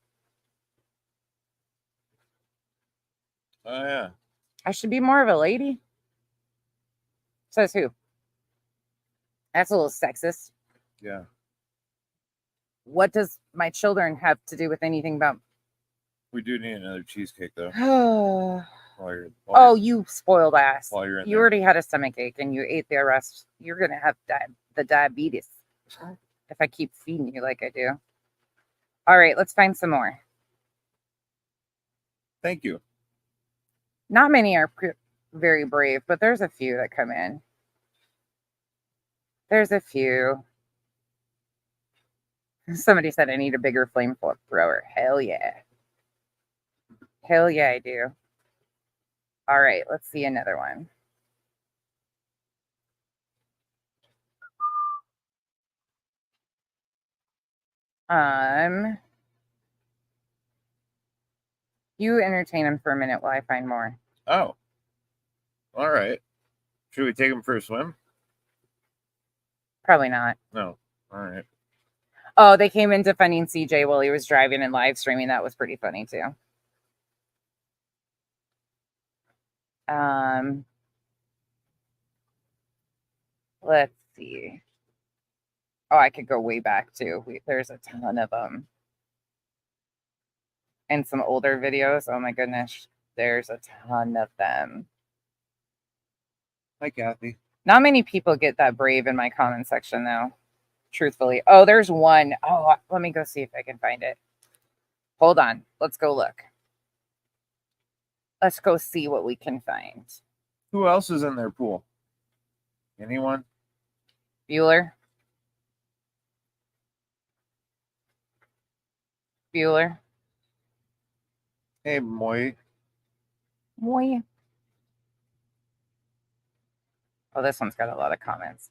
Oh yeah.
I should be more of a lady. Says who? That's a little sexist.
Yeah.
What does my children have to do with anything about?
We do need another cheesecake though.
Oh,
While
you spoiled ass.
while you're in
You
there.
already had a stomach ache and you ate the rest. You're going to have the diabetes if I keep feeding you like I do. All right, let's find some more.
Thank you.
Not many are very brave, but there's a few that come in. There's a few. Somebody said I need a bigger flamethrower. Hell yeah. Hell yeah, I do. All right, let's see another one. You entertain him for a minute while I find more.
Oh. All right. Should we take him for a swim?
Probably not.
No. All right.
Oh, they came in defending CJ while he was driving and live streaming. That was pretty funny too. Let's see. Oh, I could go way back too. There's a ton of them. And some older videos. Oh my goodness. There's a ton of them.
Hi, Kathy.
Not many people get that brave in my comment section though. Truthfully. Oh, there's one. Oh, let me go see if I can find it. Hold on. Let's go look. Let's go see what we can find.
Who else is in their pool? Anyone?
Bueller.
Hey, Moy.
Moy. Oh, this one's got a lot of comments.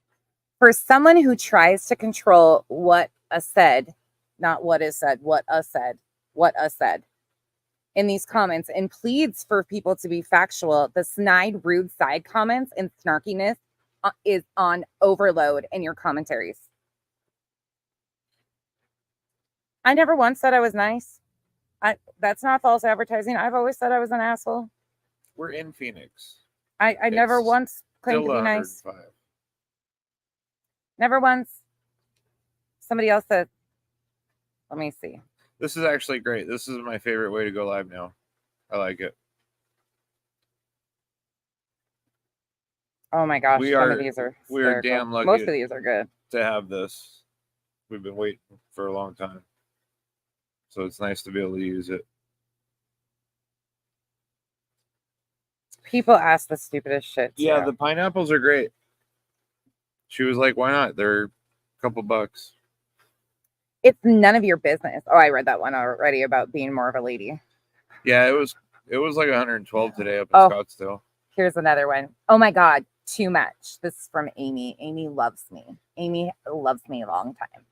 For someone who tries to control what a said, not what is said, what a said, in these comments and pleads for people to be factual, the snide, rude side comments and snarkiness is on overload in your commentaries. I never once said I was nice. That's not false advertising. I've always said I was an asshole.
We're in Phoenix.
I never
It's
once claimed
Still
to be nice.
105.
Never once. Somebody else said, let me see.
This is actually great. This is my favorite way to go live now. I like it.
Oh my gosh,
We
some
are-
of these are
we are
hysterical.
damn lucky
Most of these are good.
To have this. We've been waiting for a long time. So it's nice to be able to use it.
People ask the stupidest shit.
Yeah,
too.
the pineapples are great. She was like, why not? They're a couple bucks.
It's none of your business. Oh, I read that one already about being more of a lady.
Yeah, it was like 112 today up in
Oh.
Scottsdale.
Here's another one. Oh my God, too much. This is from Amy. Amy loves me. Amy loves me a long time.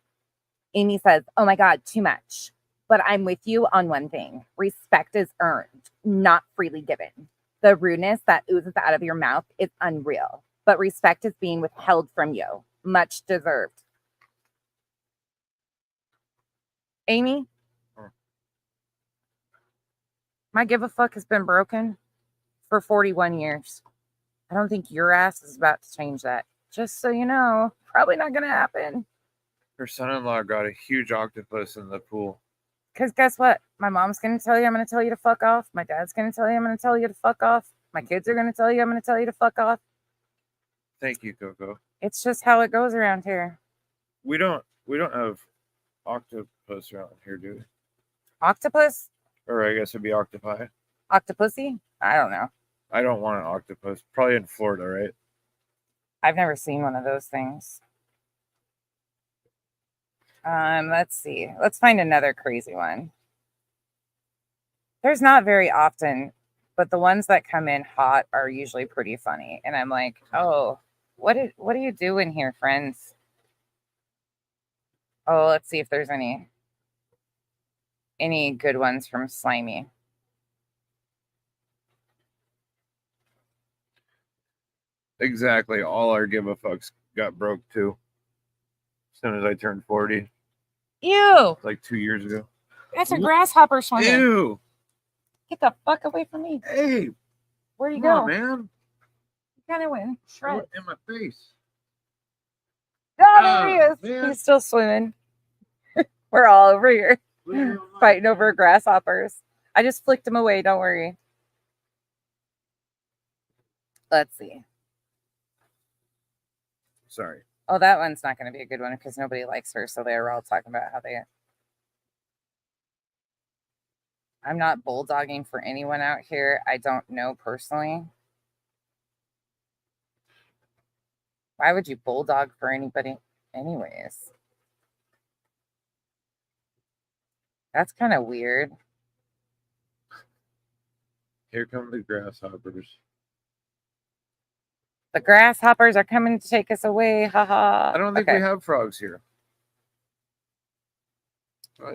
Amy says, oh my God, too much. But I'm with you on one thing. Respect is earned, not freely given. The rudeness that oozes out of your mouth is unreal, but respect is being withheld from you. Much deserved. Amy, my give a fuck has been broken for 41 years. I don't think your ass is about to change that. Just so you know, probably not going to happen.
Her son-in-law got a huge octopus in the pool.
Because guess what? My mom's going to tell you I'm going to tell you to fuck off. My dad's going to tell you I'm going to tell you to fuck off. My kids are going to tell you I'm going to tell you to fuck off.
Thank you, Coco.
It's just how it goes around here.
We don't have octopus around here, do we?
Octopus?
Or I guess it'd be octopi.
Octopussy? I don't know.
I don't want an octopus. Probably in Florida, right?
I've never seen one of those things. Let's see. Let's find another crazy one. There's not very often, but the ones that come in hot are usually pretty funny. And I'm like, oh, what are you doing here, friends? Oh, let's see if there's any good ones from Slimy.
Exactly. All our give a fucks got broke too. As soon as I turned 40.
Ew!
Like 2 years ago.
That's a grasshopper swimming.
Ew!
Get the fuck away from me.
Hey!
Where you
Come
go?
on, man.
You kind of went shred.
In my face.
Oh, there he is.
Man.
He's still swimming. We're all over here fighting over grasshoppers. I just flicked him away. Don't worry. Let's see.
Sorry.
Oh, that one's not going to be a good one because nobody likes her. So they were all talking about how they. I'm not bulldogging for anyone out here. I don't know personally. Why would you bulldog for anybody anyways? That's kind of weird.
Here come the grasshoppers.
The grasshoppers are coming to take us away. Haha.
I don't think we have frogs here.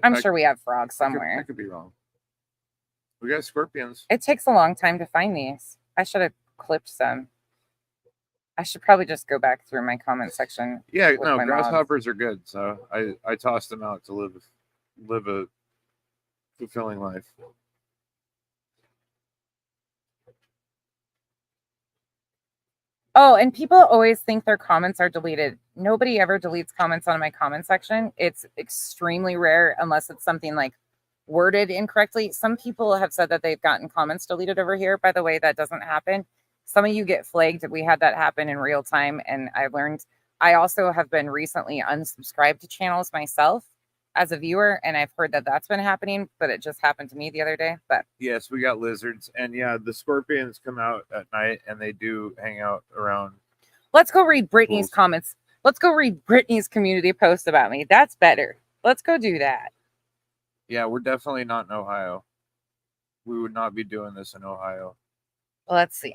I'm sure we have frogs
I
somewhere.
could be wrong. We got scorpions.
It takes a long time to find these. I should have clipped some. I should probably just go back through my comment section.
Yeah,
with
no,
my
grasshoppers are good. So I tossed them out to live a fulfilling life.
Oh, and people always think their comments are deleted. Nobody ever deletes comments on my comment section. It's extremely rare unless it's something like worded incorrectly. Some people have said that they've gotten comments deleted over here. By the way, that doesn't happen. Some of you get flagged. We had that happen in real time, and I learned. I also have been recently unsubscribed to channels myself as a viewer, and I've heard that that's been happening, but it just happened to me the other day. But
yes, we got lizards, and yeah, the scorpions come out at night, and they do hang out around.
Let's go read Brittany's comments. Let's go read Brittany's community post about me. That's better. Let's go do that.
Yeah, we're definitely not in Ohio. We would not be doing this in Ohio.
Well, let's see.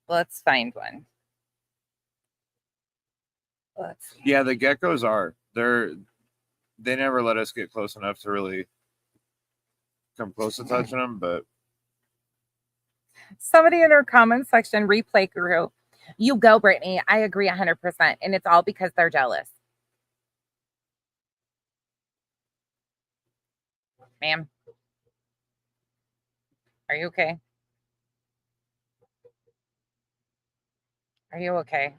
Let's find one. Let's see.
Yeah, the geckos are. They never let us get close enough to really come close to touching them, but
somebody in our comment section, replay guru, you go, Brittany. I agree 100%, and it's all because they're jealous. Ma'am, are you okay? Are you okay?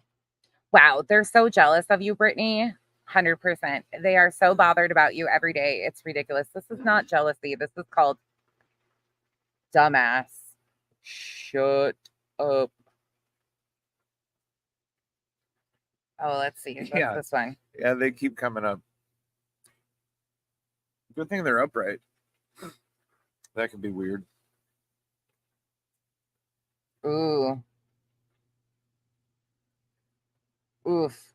Wow, they're so jealous of you, Brittany. 100%. They are so bothered about you every day. It's ridiculous. This is not jealousy. This is called dumbass. Shut up. Oh, let's see. What's this one?
Yeah, they keep coming up. Good thing they're upright. That could be weird.
Ooh. Oof.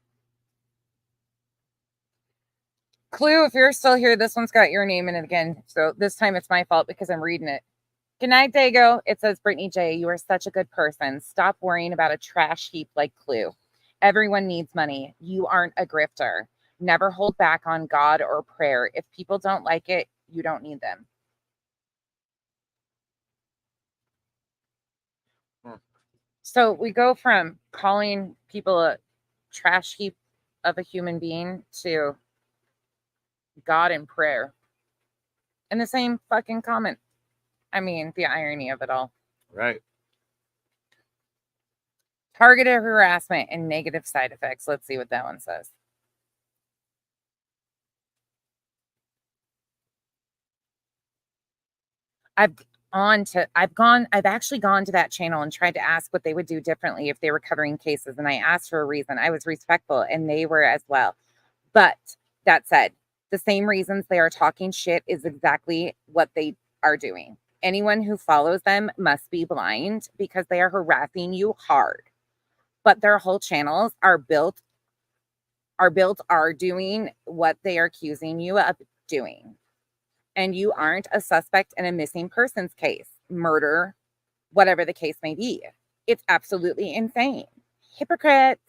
Clue, if you're still here, this one's got your name in it again. So this time it's my fault because I'm reading it. Good night, Dago. It says, Brittany J, you are such a good person. Stop worrying about a trash heap like Clue. Everyone needs money. You aren't a grifter. Never hold back on God or prayer. If people don't like it, you don't need them. So we go from calling people a trash heap of a human being to God and prayer in the same fucking comment. I mean, the irony of it all.
Right.
Targeted harassment and negative side effects. Let's see what that one says. I've actually gone to that channel and tried to ask what they would do differently if they were covering cases. And I asked for a reason. I was respectful and they were as well. But that said, the same reasons they are talking shit is exactly what they are doing. Anyone who follows them must be blind because they are harassing you hard. But their whole channels are built Our builds are doing what they are accusing you of doing. And you aren't a suspect in a missing persons case, murder, whatever the case may be. It's absolutely insane. Hypocrites.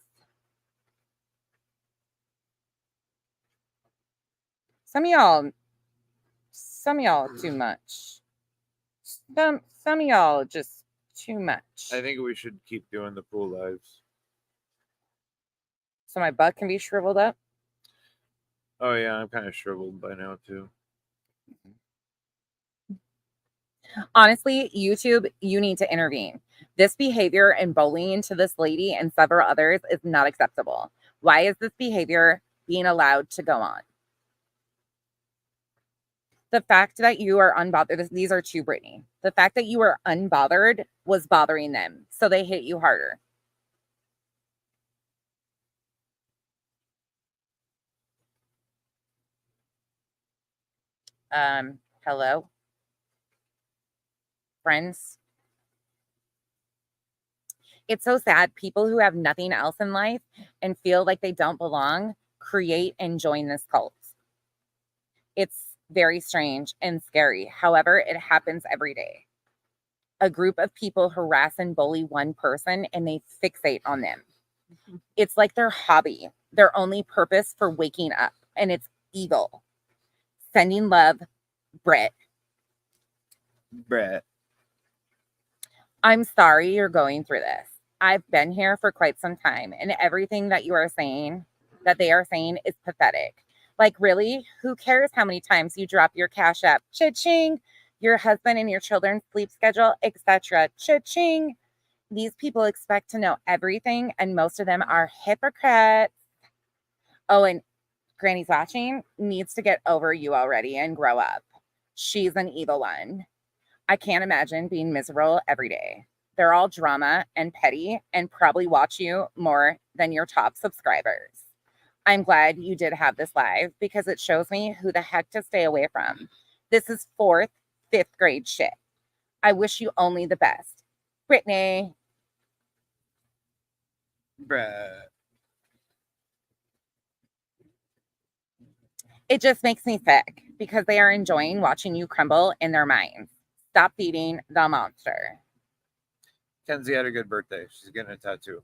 Some of y'all too much. Some of y'all just too much.
I think we should keep doing the pool lives.
So my butt can be shriveled up.
Oh yeah, I'm kind of shriveled by now too.
Honestly, YouTube, you need to intervene. This behavior and bullying to this lady and several others is not acceptable. Why is this behavior being allowed to go on? The fact that you are unbothered, these are to Brittany. The fact that you are unbothered was bothering them, so they hit you harder. Hello? Friends? It's so sad. People who have nothing else in life and feel like they don't belong create and join this cult. It's very strange and scary. However, it happens every day. A group of people harass and bully one person and they fixate on them. It's like their hobby, their only purpose for waking up, and it's evil. Sending love, Britt.
Brett.
I'm sorry you're going through this. I've been here for quite some time, and everything that you are saying, that they are saying, is pathetic. Like, really? Who cares how many times you drop your Cash App? Cha-ching! Your husband and your children's sleep schedule, etc. Cha-ching! These people expect to know everything, and most of them are hypocrites. Oh, and Granny's watching needs to get over you already and grow up. She's an evil one. I can't imagine being miserable every day. They're all drama and petty and probably watch you more than your top subscribers. I'm glad you did have this live because it shows me who the heck to stay away from. This is 4th, 5th grade shit. I wish you only the best. Brittany.
Brett.
It just makes me sick because they are enjoying watching you crumble in their minds. Stop feeding the monster.
Kenzie had a good birthday. She's getting a tattoo.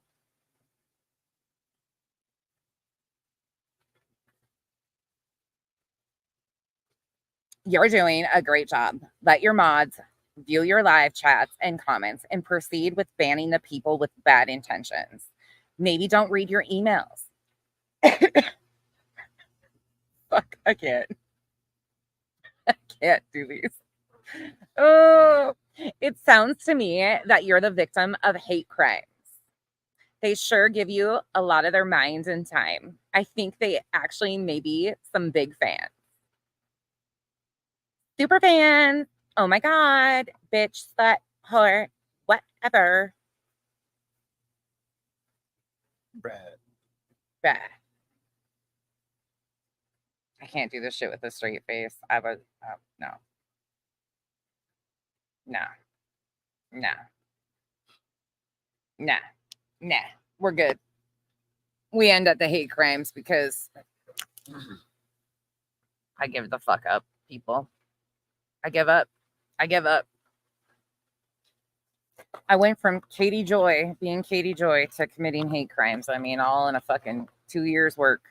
You're doing a great job. Let your mods view your live chats and comments and proceed with banning the people with bad intentions. Maybe don't read your emails. Fuck, I can't. I can't do these. Oh, it sounds to me that you're the victim of hate crimes. They sure give you a lot of their minds and time. I think they actually may be some big fans. Super fans. Oh my God. Bitch, slut, whore, whatever.
Brett.
Bah. I can't do this shit with a straight face. I would, no. No. No. Nah. Nah. We're good. We end at the hate crimes because I give the fuck up, people. I give up. I give up. I went from Katie Joy, being Katie Joy, to committing hate crimes. I mean, all in a fucking 2 years work.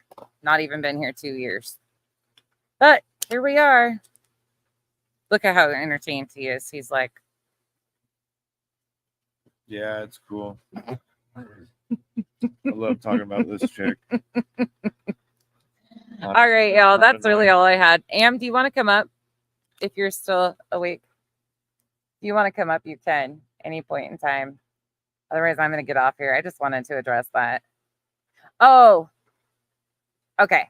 Not even been here 2 years. But here we are. Look at how entertained he is. He's like,
Yeah, it's cool. I love talking about this chick.
all right, y'all. That's really all I had. Am, do you want to come up if you're still awake? If you want to come up, you can any point in time. Otherwise, I'm going to get off here. I just wanted to address that. Oh, okay.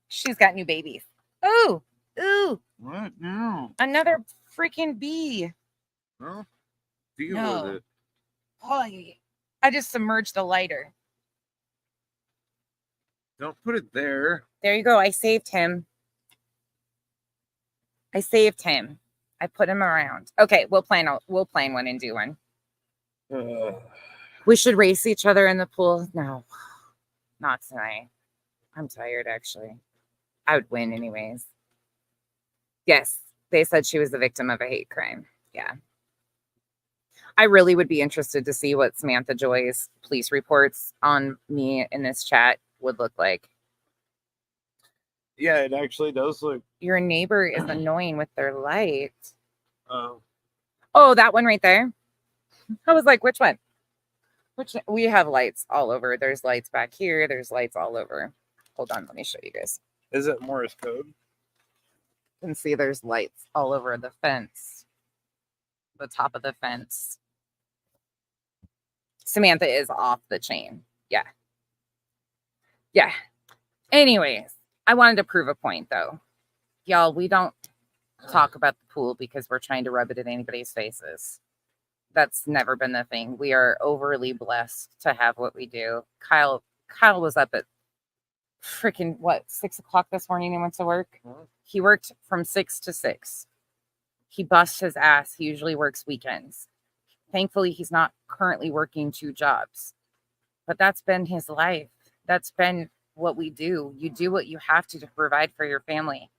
She's got new babies. Ooh, ooh.
What? No.
Another freaking bee.
No. Deal
No.
with it.
Oh, I just submerged the lighter.
Don't put it there.
There you go. I saved him. I saved him. I put him around. Okay, we'll plan one and do one. We should race each other in the pool. No. Not tonight. I'm tired, actually. I would win anyways. Yes, they said she was the victim of a hate crime. Yeah. I really would be interested to see what Samantha Joy's police reports on me in this chat would look like.
Yeah, it actually does look.
Your neighbor is annoying with their light.
Oh,
Oh, that one right there. I was like, which one? We have lights all over. There's lights back here. There's lights all over. Hold on, let me show you guys.
is it Morse code?
You can see there's lights all over the fence, the top of the fence. Samantha is off the chain. Yeah. Yeah. Anyways, I wanted to prove a point though. Y'all, we don't talk about the pool because we're trying to rub it in anybody's faces. That's never been the thing. We are overly blessed to have what we do. Kyle was up at freaking 6 o'clock this morning and went to work. He worked from 6 to 6. He busts his ass. He usually works weekends. Thankfully, he's not currently working 2 jobs, but that's been his life. That's been what we do. You do what you have to provide for your family.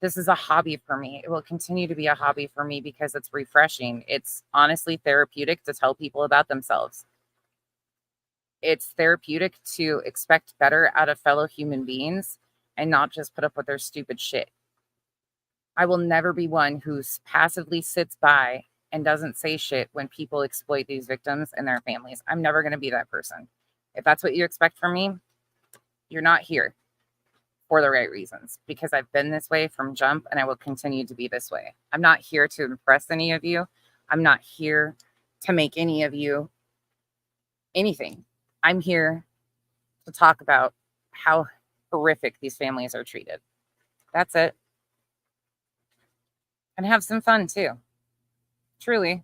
This is a hobby for me. It will continue to be a hobby for me because it's refreshing. It's honestly therapeutic to tell people about themselves. It's therapeutic to expect better out of fellow human beings and not just put up with their stupid shit. I will never be one who passively sits by and doesn't say shit when people exploit these victims and their families. I'm never going to be that person. If that's what you expect from me, you're not here for the right reasons, because I've been this way from jump and I will continue to be this way. I'm not here to impress any of you. I'm not here to make any of you anything. I'm here to talk about how horrific these families are treated. That's it. And have some fun too. Truly.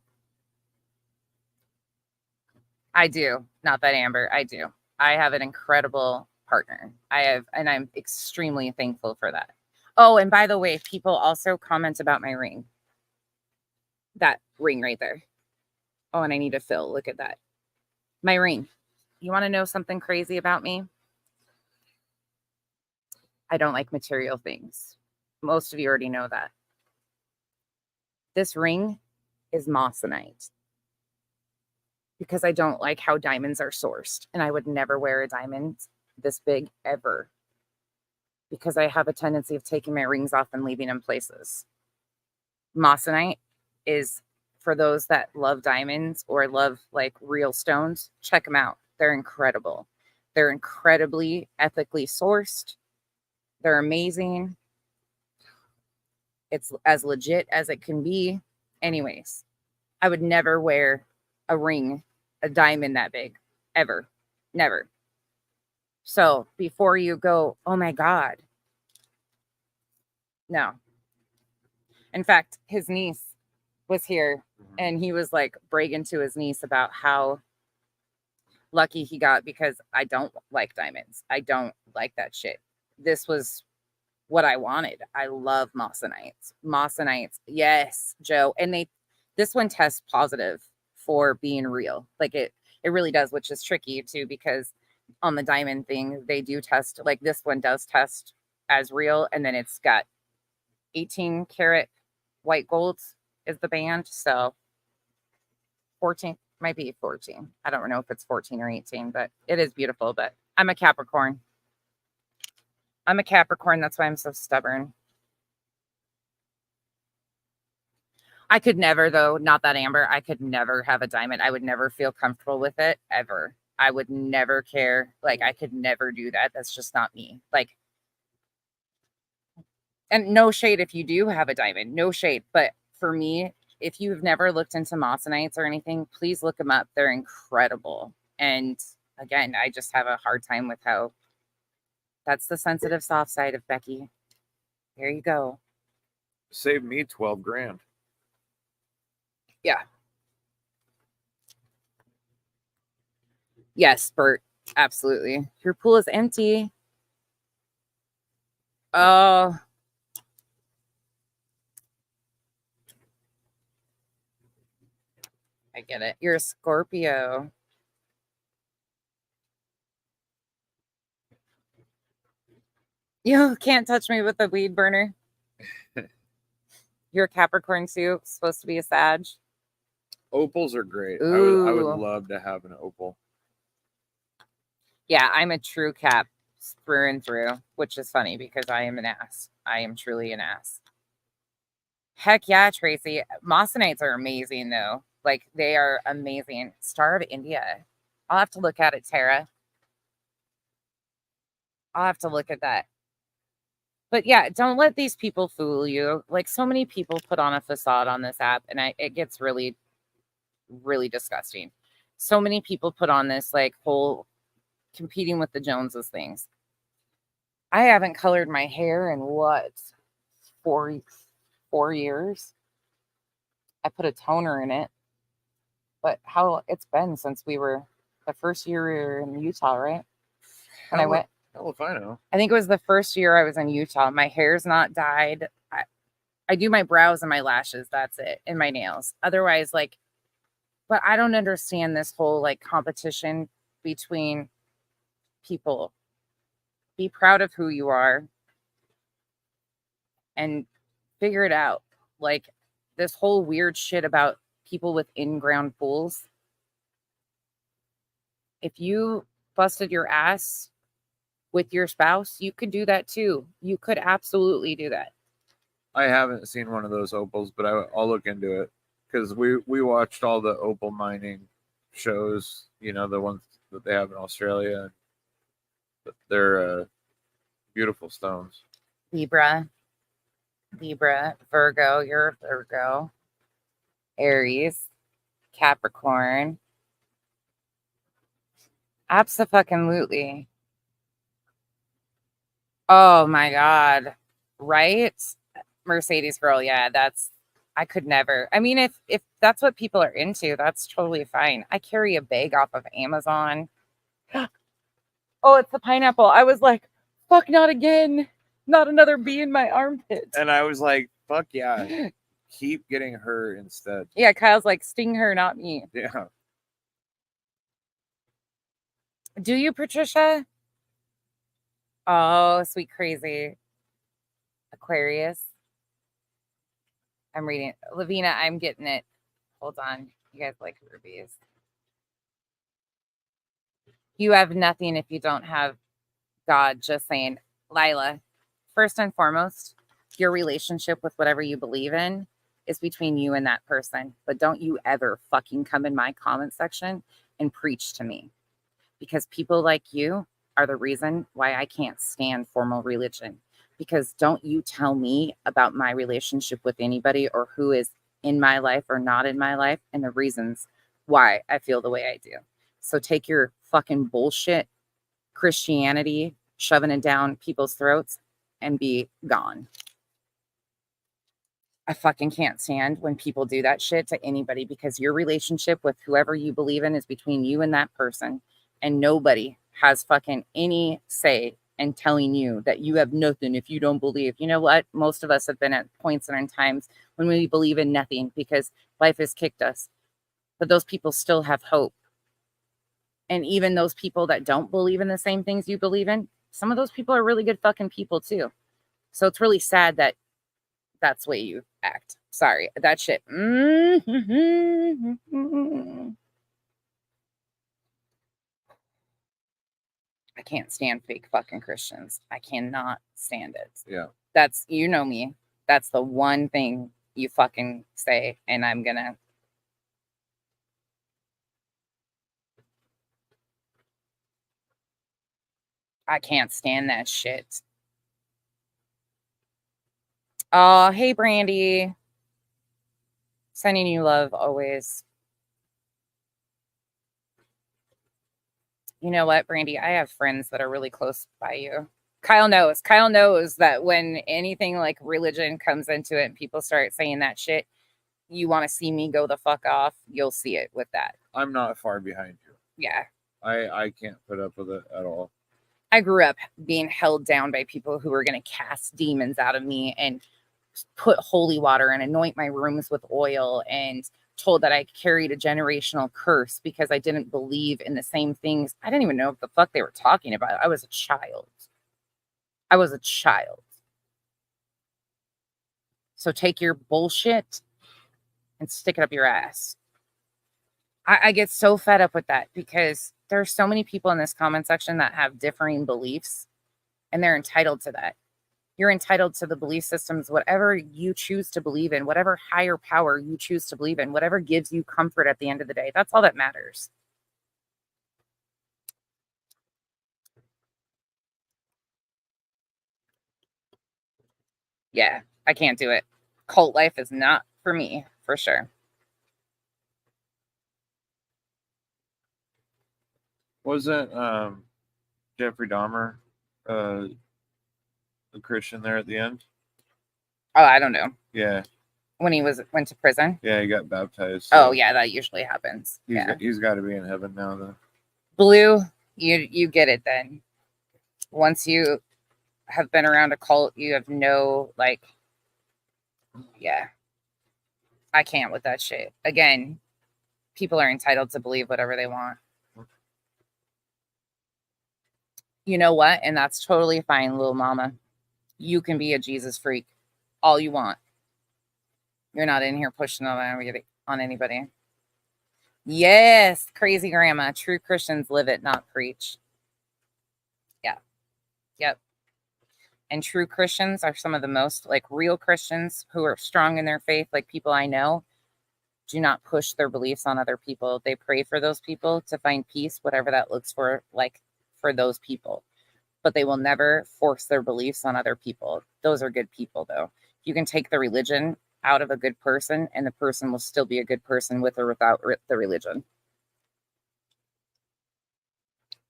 I do. Not that Amber. I do. I have an incredible partner. And I'm extremely thankful for that. Oh, and by the way, people also comment about my ring. That ring right there. Oh, and I need a fill. Look at that. My ring. You want to know something crazy about me? I don't like material things. Most of you already know that. This ring is moissanite because I don't like how diamonds are sourced, and I would never wear a diamond this big ever because I have a tendency of taking my rings off and leaving them places. Moissanite is for those that love diamonds or love like real stones. Check them out. They're incredible. They're incredibly ethically sourced. They're amazing. It's as legit as it can be. Anyways, I would never wear a ring, a diamond that big, ever. Never. So before you go, oh my God. No. In fact, his niece was here and he was like bragging to his niece about how lucky he got because I don't like diamonds. I don't like that shit. This was what I wanted. I love moissanites. Moissanites. Yes, Joe. And this one tests positive for being real. Like it really does, which is tricky too, because on the diamond thing, they do test, like this one does test as real. And then it's got 18 karat white gold is the band. So 14, might be 14. I don't know if it's 14 or 18, but it is beautiful. But I'm a Capricorn. That's why I'm so stubborn. I could never, though, not that Amber, I could never have a diamond. I would never feel comfortable with it, ever. I would never care. Like, I could never do that. That's just not me. Like, and no shade if you do have a diamond. No shade. But for me, if you've never looked into moissanites or anything, please look them up. They're incredible. And again, I just have a hard time with how that's the sensitive soft side of Becky. There you go.
Saved me 12 grand.
Yeah. Yes, Bert. Absolutely. Your pool is empty. Oh. I get it. You're a Scorpio. You can't touch me with a weed burner. You're a Capricorn too. Supposed to be a Sag.
Opals are great. I would
Ooh.
love to have an opal.
Yeah, I'm a true Cap through and through, which is funny because I am an ass. I am truly an ass. Heck yeah, Tracy. Mossanites are amazing though. Like they are amazing. Star of India. I'll have to look at it, Tara. I'll have to look at that. But yeah, don't let these people fool you. Like so many people put on a facade on this app, and it gets really, really disgusting. So many people put on this like whole competing with the Joneses things. I haven't colored my hair in what 4 years. I put a toner in it, but how it's been since we were the first year we were in Utah, right? When I went.
Hell if I know.
I think it was the first year I was in Utah. My hair's not dyed. I do my brows and my lashes. That's it. And my nails. Otherwise, like, but I don't understand this whole like competition between people. Be proud of who you are and figure it out. Like this whole weird shit about people with in-ground pools. If you busted your ass with your spouse, you could do that too. You could absolutely do that.
I haven't seen one of those opals, but I'll look into it because we watched all the opal mining shows. You know, the ones that they have in Australia. They're beautiful stones.
Libra, Virgo, you're a Virgo. Aries, Capricorn. Abso-fucking-lutely. Oh my God. Right? Mercedes girl. Yeah, I could never. I mean, if that's what people are into, that's totally fine. I carry a bag off of Amazon. Oh, it's the pineapple. I was like, fuck, not again. Not another bee in my armpit.
And I was like, fuck yeah. Keep getting her instead.
Yeah, Kyle's like, sting her, not me.
Yeah.
Do you, Patricia? Oh, sweet crazy. Aquarius. I'm reading. Lavina, I'm getting it. Hold on. You guys like rubies. You have nothing if you don't have God. Just saying. Lila, first and foremost, your relationship with whatever you believe in is between you and that person. But don't you ever fucking come in my comment section and preach to me. Because people like you are the reason why I can't stand formal religion. Because don't you tell me about my relationship with anybody or who is in my life or not in my life and the reasons why I feel the way I do. So take your fucking bullshit Christianity, shoving it down people's throats and be gone. I fucking can't stand when people do that shit to anybody because your relationship with whoever you believe in is between you and that person. And nobody has fucking any say in telling you that you have nothing if you don't believe. You know what? Most of us have been at points and times when we believe in nothing because life has kicked us. But those people still have hope. And even those people that don't believe in the same things you believe in, some of those people are really good fucking people too. So it's really sad that that's the way you act. Sorry, that shit. I can't stand fake fucking Christians. I cannot stand it.
Yeah.
That's, you know me. That's the one thing you fucking say, and I'm gonna. I can't stand that shit. Oh, hey, Brandy. Sending you love always. You know what, Brandy? I have friends that are really close by you. Kyle knows. Kyle knows that when anything like religion comes into it and people start saying that shit, you want to see me go the fuck off, you'll see it with that.
I'm not far behind you.
Yeah.
I can't put up with it at all.
I grew up being held down by people who were going to cast demons out of me and put holy water and anoint my rooms with oil and told that I carried a generational curse because I didn't believe in the same things. I didn't even know what the fuck they were talking about. I was a child. I was a child. So take your bullshit and stick it up your ass. I get so fed up with that because there's so many people in this comment section that have differing beliefs, and they're entitled to that. You're entitled to the belief systems, whatever you choose to believe in, whatever higher power you choose to believe in, whatever gives you comfort at the end of the day. That's all that matters. Yeah, I can't do it. Cult life is not for me, for sure.
Wasn't Jeffrey Dahmer a Christian there at the end?
Oh, I don't know.
Yeah.
When he went to prison?
Yeah, he got baptized.
Oh,
so
yeah, that usually happens.
He's got to be in heaven now, though.
Blue, you get it then. Once you have been around a cult, you have no, like, yeah. I can't with that shit. Again, people are entitled to believe whatever they want. You know what? And that's totally fine, little mama. You can be a Jesus freak all you want. You're not in here pushing on anybody. Yes, crazy grandma. True Christians live it, not preach. Yeah. Yep. And true Christians are some of the most, like, real Christians who are strong in their faith, like people I know, do not push their beliefs on other people. They pray for those people to find peace, whatever that looks for, like, for those people. But they will never force their beliefs on other people. Those are good people, though. You can take the religion out of a good person, and the person will still be a good person with or without the religion.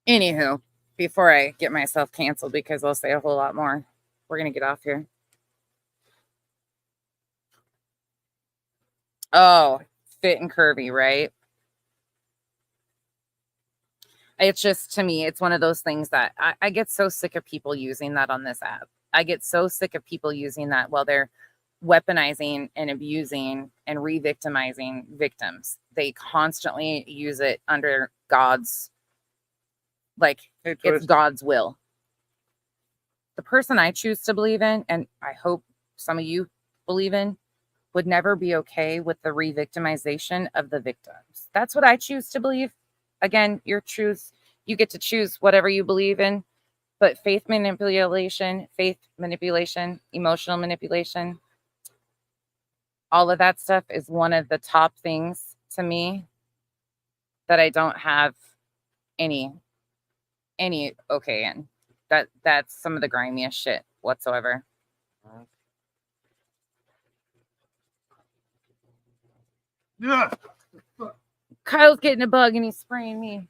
Anywho, before I get myself canceled because I'll say a whole lot more, we're going to get off here. Oh, fit and curvy, right? It's just, to me, it's one of those things that I get so sick of people using that on this app. I get so sick of people using that while they're weaponizing and abusing and re-victimizing victims. They constantly use it under God's, like, it's God's will. The person I choose to believe in, and I hope some of you believe in, would never be okay with the re-victimization of the victims. That's what I choose to believe. Again, your truth, you get to choose whatever you believe in, but faith manipulation, emotional manipulation, all of that stuff is one of the top things to me that I don't have any okay in. That's some of the grimiest shit whatsoever.
Yeah.
Kyle's getting a bug and he's spraying me.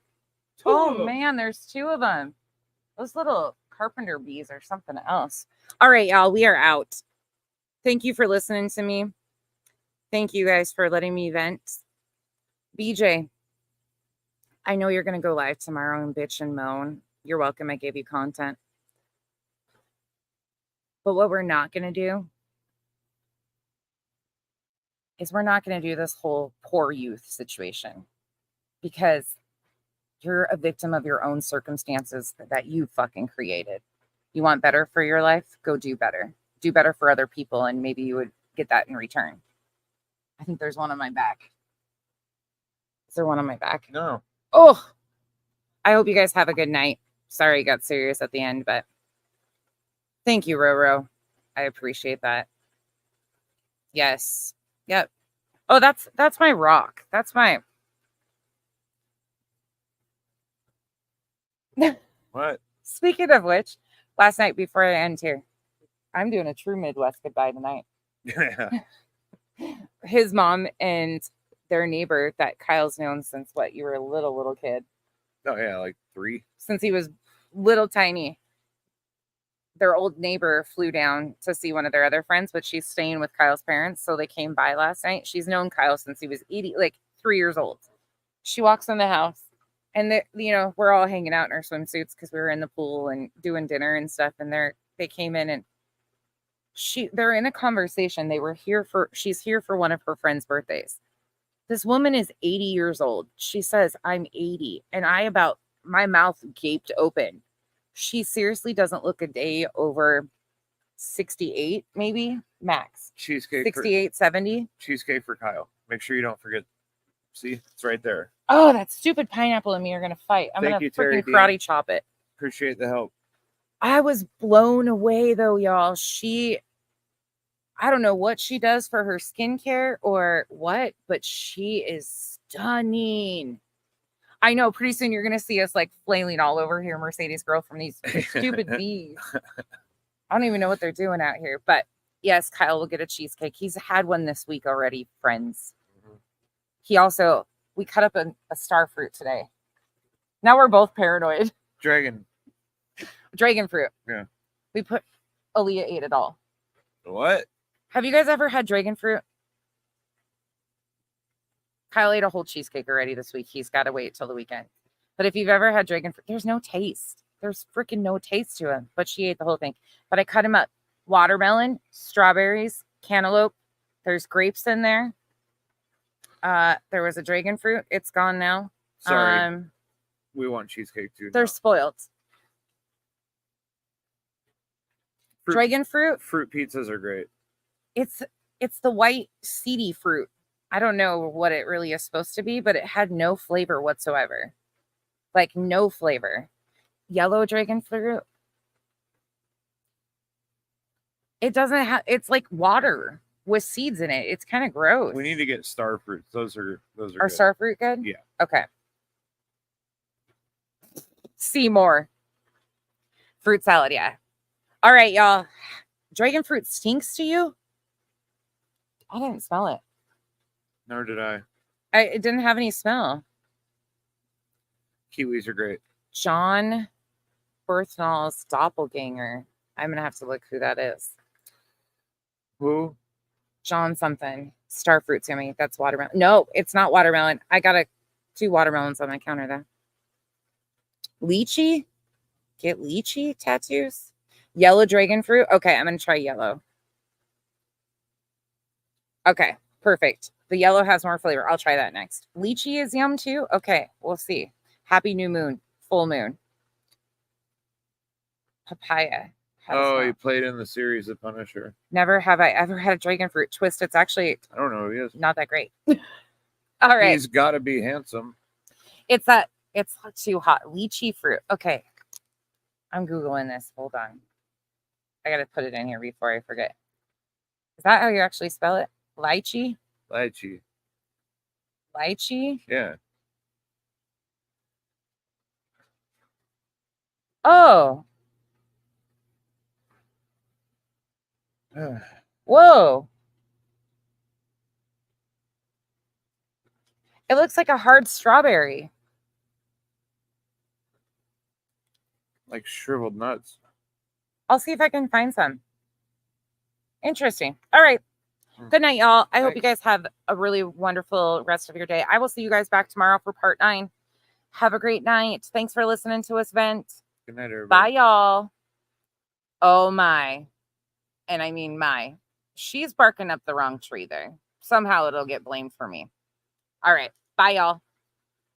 Oh man, there's two of them. Those little carpenter bees or something else. All right, y'all, we are out. Thank you for listening to me. Thank you guys for letting me vent. BJ, I know you're going to go live tomorrow and bitch and moan. You're welcome. I gave you content. But what we're not going to do is we're not going to do this whole poor youth situation, because you're a victim of your own circumstances that you fucking created. You want better for your life? Go do better. Do better for other people, and maybe you would get that in return. I think there's one on my back. Is there one on my back?
No.
Oh, I hope you guys have a good night. Sorry I got serious at the end, but thank you, Roro. I appreciate that. Yes. Yep. Oh, that's my rock. That's my...
What?
Speaking of which, last night before I end here, I'm doing a true Midwest goodbye tonight.
Yeah.
His mom and their neighbor that Kyle's known since what? You were a little kid.
Oh yeah, like 3.
Since he was little tiny. Their old neighbor flew down to see one of their other friends, but she's staying with Kyle's parents. So they came by last night. She's known Kyle since he was 3 years old. She walks in the house and we're all hanging out in our swimsuits because we were in the pool and doing dinner and stuff. And they came in and they're in a conversation. She's here for one of her friend's birthdays. This woman is 80 years old. She says, I'm 80. And my mouth gaped open. She seriously doesn't look a day over 68, maybe max.
Cheesecake
68, 70.
Cheesecake for Kyle. Make sure you don't forget. See, it's right there.
Oh, that stupid pineapple and me are going to fight. I'm going
Thank
to
you, Terry
freaking
Dean.
karate chop it.
Appreciate the help.
I was blown away though, y'all. I don't know what she does for her skincare or what, but she is stunning. I know pretty soon you're going to see us like flailing all over here, Mercedes girl, from these stupid bees. I don't even know what they're doing out here, but yes, Kyle will get a cheesecake. He's had one this week already, friends. We cut up a star fruit today. Now we're both paranoid.
Dragon
fruit.
Yeah.
Aaliyah ate it all.
What?
Have you guys ever had dragon fruit? Kyle ate a whole cheesecake already this week. He's got to wait till the weekend. But if you've ever had dragon fruit, there's no taste. There's freaking no taste to him. But she ate the whole thing. But I cut him up. Watermelon, strawberries, cantaloupe. There's grapes in there. There was a dragon fruit. It's gone now.
Sorry. We want cheesecake too.
They're
now.
spoiled. Dragon fruit.
Fruit pizzas are great.
It's the white seedy fruit. I don't know what it really is supposed to be, but it had no flavor whatsoever. Like no flavor. Yellow dragon fruit. It doesn't have, it's like water with seeds in it. It's kind of gross.
We need to get star fruits. Those are
Are
good.
star fruit good?
Yeah.
Okay. Seymour. Fruit salad, yeah. All right, y'all. Dragon fruit stinks to you? I didn't smell it.
Nor did I.
It didn't have any smell.
Kiwis are great.
John Berthnall's doppelganger. I'm going to have to look who that is.
Who?
John something. Star fruit's yummy. That's watermelon. No, it's not watermelon. I got 2 watermelons on my counter though. Lychee? Get lychee tattoos? Yellow dragon fruit? Okay, I'm going to try yellow. Okay, perfect. The yellow has more flavor. I'll try that next. Lychee is yum too? Okay, we'll see. Happy new moon. Full moon. Papaya.
Oh, he played in the series The Punisher.
Never have I ever had a dragon fruit twist. It's actually
I don't know who he is.
not that great. All right.
He's got to be handsome.
It's not too hot. Lychee fruit. Okay. I'm Googling this. Hold on. I got to put it in here before I forget. Is that how you actually spell it? Lychee?
Lychee.
Lychee?
Yeah.
Oh. Whoa. It looks like a hard strawberry.
Like shriveled nuts.
I'll see if I can find some. Interesting. All right. Good night, y'all. I hope you guys have a really wonderful rest of your day. I will see you guys back tomorrow for part 9. Have a great night. Thanks for listening to us vent.
Good night, everybody.
Bye, y'all. Oh, my. And I mean my. She's barking up the wrong tree there. Somehow it'll get blamed for me. All right. Bye, y'all.